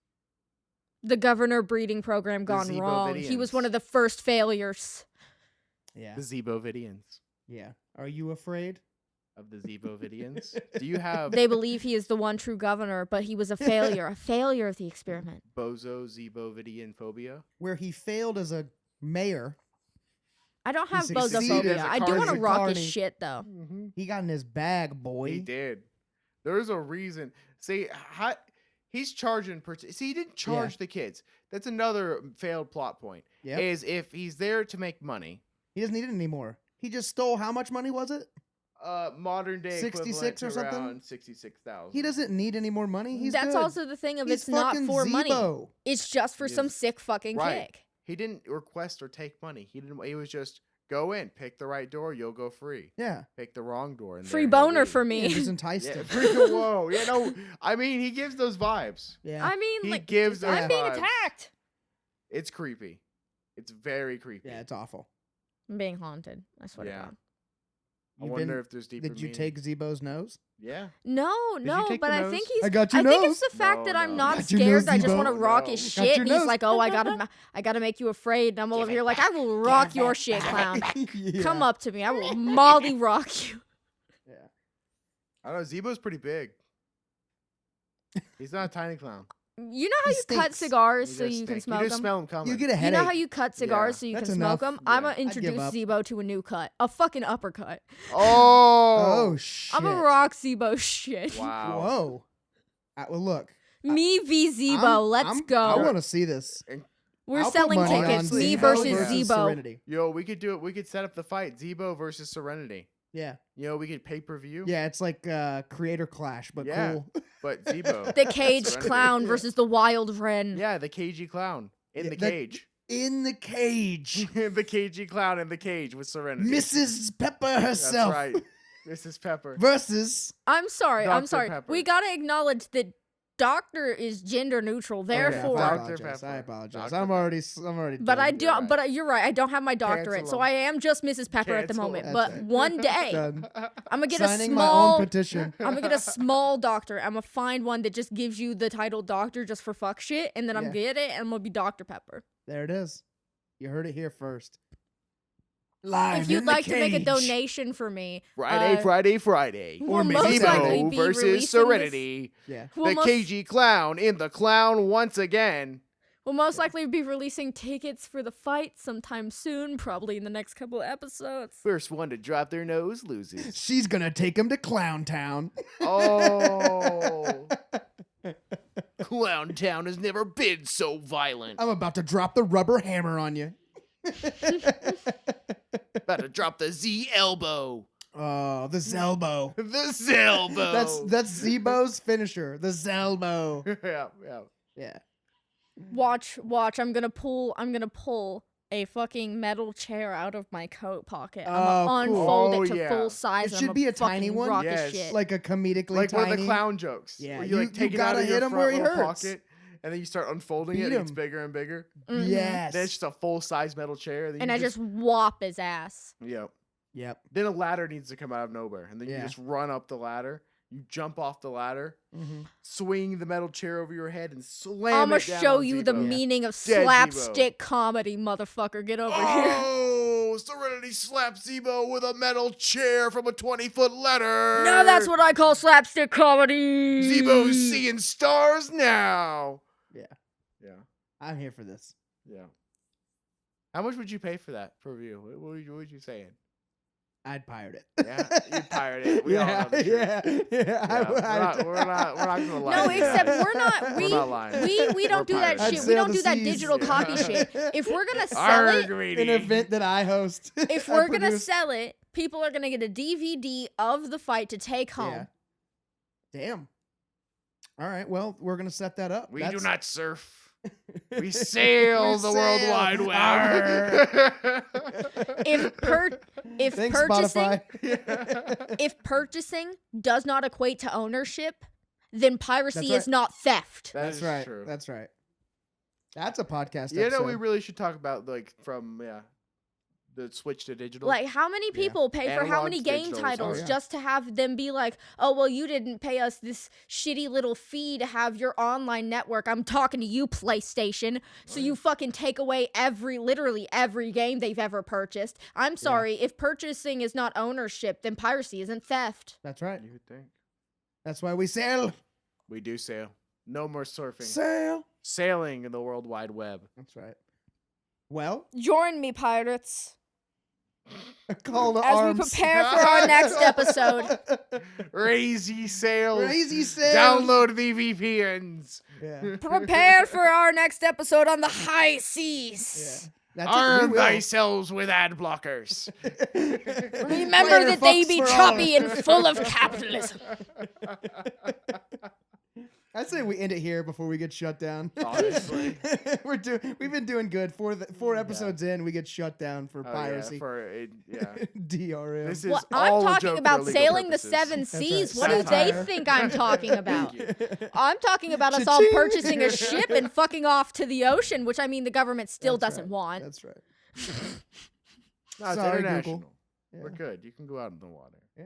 The governor breeding program
The
gone wrong. He was one
Zeebovidians.
of the first failures.
Yeah.
The Zeebovidians.
Yeah. Are you afraid?
Of the Zeebovidians. Do you have
They believe he is the one true governor, but he was a failure of the experiment.
Zeebovidian phobia?
Where he failed as a mayor.
I don't have
succeeded
as
bozophobia.
a
I do want to
carny.
rock his
Carny.
shit though.
He got in his bag, boy.
He did. There's a reason. See, he's charging. See, he didn't charge the kids. That's another failed plot point.
Yep.
Is if he's there to make money.
He doesn't need it anymore. He just stole how much money was it?
Modern day
66
66
or something?
around 66,000.
He doesn't need any more money. He's
That's
good.
also the thing of
He's
it's not
fucking
for money.
Zeebo.
It's just for
He
some
is-
sick fucking
Right.
kick.
He didn't request or take money. He was just go in, pick the right door, you'll go free.
Yeah.
Pick the wrong door, and
Free
there he'll
boner
leave.
for
Yeah,
me.
just enticed
Yeah,
him.
whoa, yeah, no. I mean, he gives those vibes.
Yeah.
I mean,
He
like
gives those
I'm being
vibes.
attacked.
It's creepy. It's very creepy.
Yeah, it's awful.
I'm being haunted. I swear
Yeah.
to God.
I wonder if there's deeper
Did you
meaning.
take Zeebo's nose?
Yeah.
No,
you
no,
take
but
the
I
nose?
think he's.
I got your
think
nose.
it's the fact
No,
that I'm
no.
not
Got your nose,
scared. I just
Zeebo.
want to rock
No.
his
Got
shit.
your
And he's
nose.
like, oh, I gotta make you afraid. And I'm over here like, I will rock your shit, clown.
Yeah.
Come up to me. I will molly rock you.
Yeah.
I don't know. Zeebo's pretty big. He's not a tiny clown.
You know how
He
you cut
stinks.
cigars
He
so
does
you can
stink.
smoke
You just
them?
smell him coming.
You get a
You
headache.
know how you cut cigars
Yeah.
so you
That's
can smoke
enough.
them? I'm
Yeah.
gonna
I'd give
introduce
up.
Zeebo to a new cut. A fucking uppercut.
Oh.
Oh shit.
I'm gonna rock Zeebo's shit.
Wow.
Whoa. Well, look.
Me v Zeebo. Let's go.
I want to see this.
We're
I'll put
selling
money on
tickets. Me
Zeebo
versus
versus
Zeebo.
Serenity.
Yo, we could do it. We could set up the fight. Zeebo versus Serenity.
Yeah.
You know, we could pay-per-view.
Yeah, it's like creator clash, but
Yeah.
cool.
But Zeebo.
The caged
Serenity.
clown
Yeah.
versus the wild wren.
Yeah, the cagey clown in
Yeah,
the
that-
cage.
In the cage.
The cagey clown in the cage with Serenity.
Mrs. Pepper
That's
herself.
right. Mrs. Pepper.
Versus.
I'm sorry. I'm
Dr.
sorry.
Pepper.
We gotta acknowledge that Doctor is gender neutral. Therefore,
I
Dr.
apologize. I
Pepper.
apologize.
Dr.
I'm already.
but I
done.
do.
You're right.
But you're right. I don't have my doctorate,
Cancel
so
'em.
I am just Mrs. Pepper at the
Cancel 'em.
moment.
That's
But
right.
one day,
Done.
I'm gonna get
Signing
a
my own
small.
petition.
I'm gonna get a small doctor. I'm gonna find one that just gives you the title doctor just for fuck shit, and then I'm
Yeah.
gonna get it, and I'm gonna be Dr. Pepper.
There it is. You heard it here first. Live
If you'd
in the
like to make a
cage.
donation for me,
Friday.
we'll
maybe
most
Saturday.
likely
Zeebo
be
versus
releasing this-
Serenity.
Yeah.
we'll
The
most-
cagey clown in the clown once again.
We'll most likely be releasing tickets for the fight sometime soon, probably in the next couple of episodes.
First one to drop their nose loses.
She's gonna take him to Clown Town.
Oh. Clown Town has never been so violent.
I'm about to drop the rubber hammer on you.
About to drop the Z elbow.
Oh, the Zelbo.
The Zelbo.
That's Zeebo's finisher. The Zelbo.
yeah.
Yeah.
Watch, I'm gonna pull a fucking metal chair out of my coat pocket. I'm
Oh,
gonna
cool.
unfold
Oh,
it to
yeah.
full size.
It
and
should
I'ma
be a tiny
fucking
one.
rock his
Yes.
shit.
Like a comedically
Like
tiny.
one of the clown jokes.
Yeah,
Where you like
you
take it out
gotta
of
hit
your
him where
front
he
little
hurts.
pocket, and then you start unfolding
Beat
it, and it gets
him.
bigger and bigger.
Mhm.
Yes.
Then it's just a full-size metal chair. Then
And
you
I just whop his ass.
Yep.
Yep.
Then a ladder needs to come out of nowhere, and then you
Yeah.
just run up the ladder. You jump off the ladder,
Mm-hmm.
swing the metal chair over your head, and slam
I'm gonna
it down
show
on
you the
Zeebo.
meaning of
Dead Zeebo.
slapstick comedy, motherfucker. Get over here.
Oh, Serenity slaps Zeebo with a metal chair from a 20-foot ladder.
Now that's what I call slapstick comedy.
Zeebo's seeing stars now.
Yeah.
Yeah.
I'm here for this.
Yeah. How much would you pay for that per view? What would you saying?
I'd pirate it.
Yeah, you'd pirate it. We all know the truth.
Yeah.
We're not gonna lie.
No,
to you.
except we're not.
We're not lying.
We don't do that
pirates.
shit.
I'd
We
sail
don't
the
do that
seas.
digital
Yeah.
copy shit. If we're gonna sell
Arr,
it,
greedy.
An event that I host.
if
I
we're gonna
produce.
sell it, people are gonna get a DVD of the fight to take home.
Yeah. Damn. All right. Well, we're gonna set that up.
We do
That's-
not surf. We sail
We
the World
sail.
Wide Web.
Arr.
If
Thanks,
purchasing
Spotify.
if purchasing does not equate to ownership, then piracy
That's
is
right.
not theft.
That
That's
is
right.
true.
That's right. That's a podcast.
You know,
episode.
we really should talk about from the switch to digital.
Like, how many
Yeah.
people pay for how
Analog
many
to
game
digital is
titles
hard.
just to have them be like, oh, well, you didn't pay us this shitty little fee to have your online network. I'm talking to you, PlayStation. So you fucking take away literally every game they've ever purchased. I'm sorry, if purchasing is not ownership, then piracy isn't theft.
That's right.
You would think.
That's why we sail.
We do sail. No more surfing.
Sail.
Sailing in the World Wide Web.
That's right. Well,
Join me, pirates,
a call to
as
arms.
we prepare for our next episode.
Raise ye sails.
Crazy sail.
Download the VPNs.
Yeah.
Prepare for our next episode on the high seas.
Yeah. That's
Arm
it. We will.
thyself with ad blockers.
Remember
Later,
that they
fucks
be
for all.
choppy and full of capitalism.
I'd say we end it here before we get shut down.
Honestly.
We've been doing good. Four episodes in, we get shut down for
Oh,
piracy.
Yeah.
DRM.
This is
Well,
all
I'm
a
talking
joke for
about
legal
sailing
purposes.
the seven
That's
seas.
right.
What do they
Satire.
think I'm talking about? I'm talking about us all
Cha-ching.
purchasing a ship and fucking off to the ocean, which I mean the government still
That's
doesn't
right.
want.
That's right.
No, it's
Sorry,
international.
Google.
We're good. You can go out in the water.
Yeah.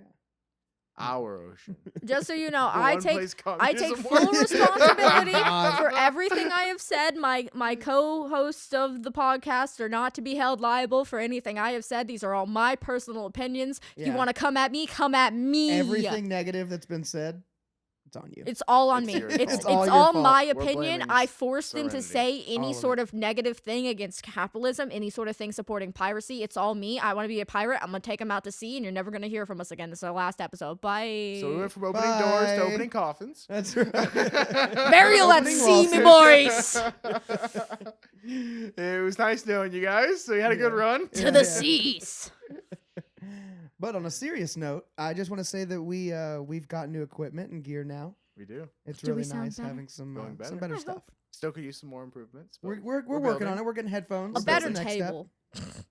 Our ocean.
Just so you know,
The
I
one
take
place
I take
communism
full
works.
responsibility
God.
for everything I have said. My co-hosts of the podcast are not to be held liable for anything I have said. These are all my personal opinions. If you
Yeah.
want to come at me, come at me.
Everything negative that's been said, it's on you.
It's all on
It's
me.
your
It's
fault.
it's
all your
all
fault.
my
We're
opinion.
blaming
I forced him to
Serenity.
say any
All of
sort
it.
of negative thing against capitalism, any sort of thing supporting piracy. It's all me. I want to be a pirate. I'm gonna take him out to sea, and you're never gonna hear from us again. This is our last episode. Bye.
So we went from opening doors to
Bye.
opening coffins.
That's right.
Burial at
Opening
sea, me
lawsuits.
boys.
It was nice knowing you guys. So you had a good
Yeah.
run.
To the seas.
But on a serious note, I just want to say that we've got new equipment and gear now.
We do.
It's
Do we
really
sound
nice
better?
having some
Going better.
better
I
stuff.
hope.
Still could use some more improvements. But
We're working on it. We're getting headphones.
A
That's
better
the next step.
table.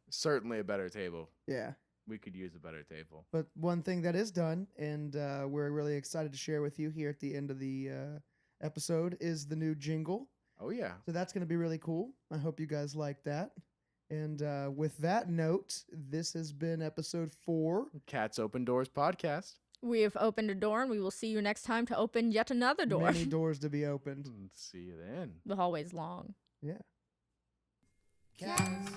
Certainly a better table.
Yeah.
We could use a better table.
But one thing that is done, and we're really excited to share with you here at the end of the episode, is the new jingle.
Oh yeah.
So that's going to be really cool. I hope you guys like that. And with that note, this has been episode 4.
Cats Open Doors podcast.
We have opened a door, and we will see you next time to open yet another door.
Many doors to be opened.
See you then.
The hallway's long.
Yeah.
Cats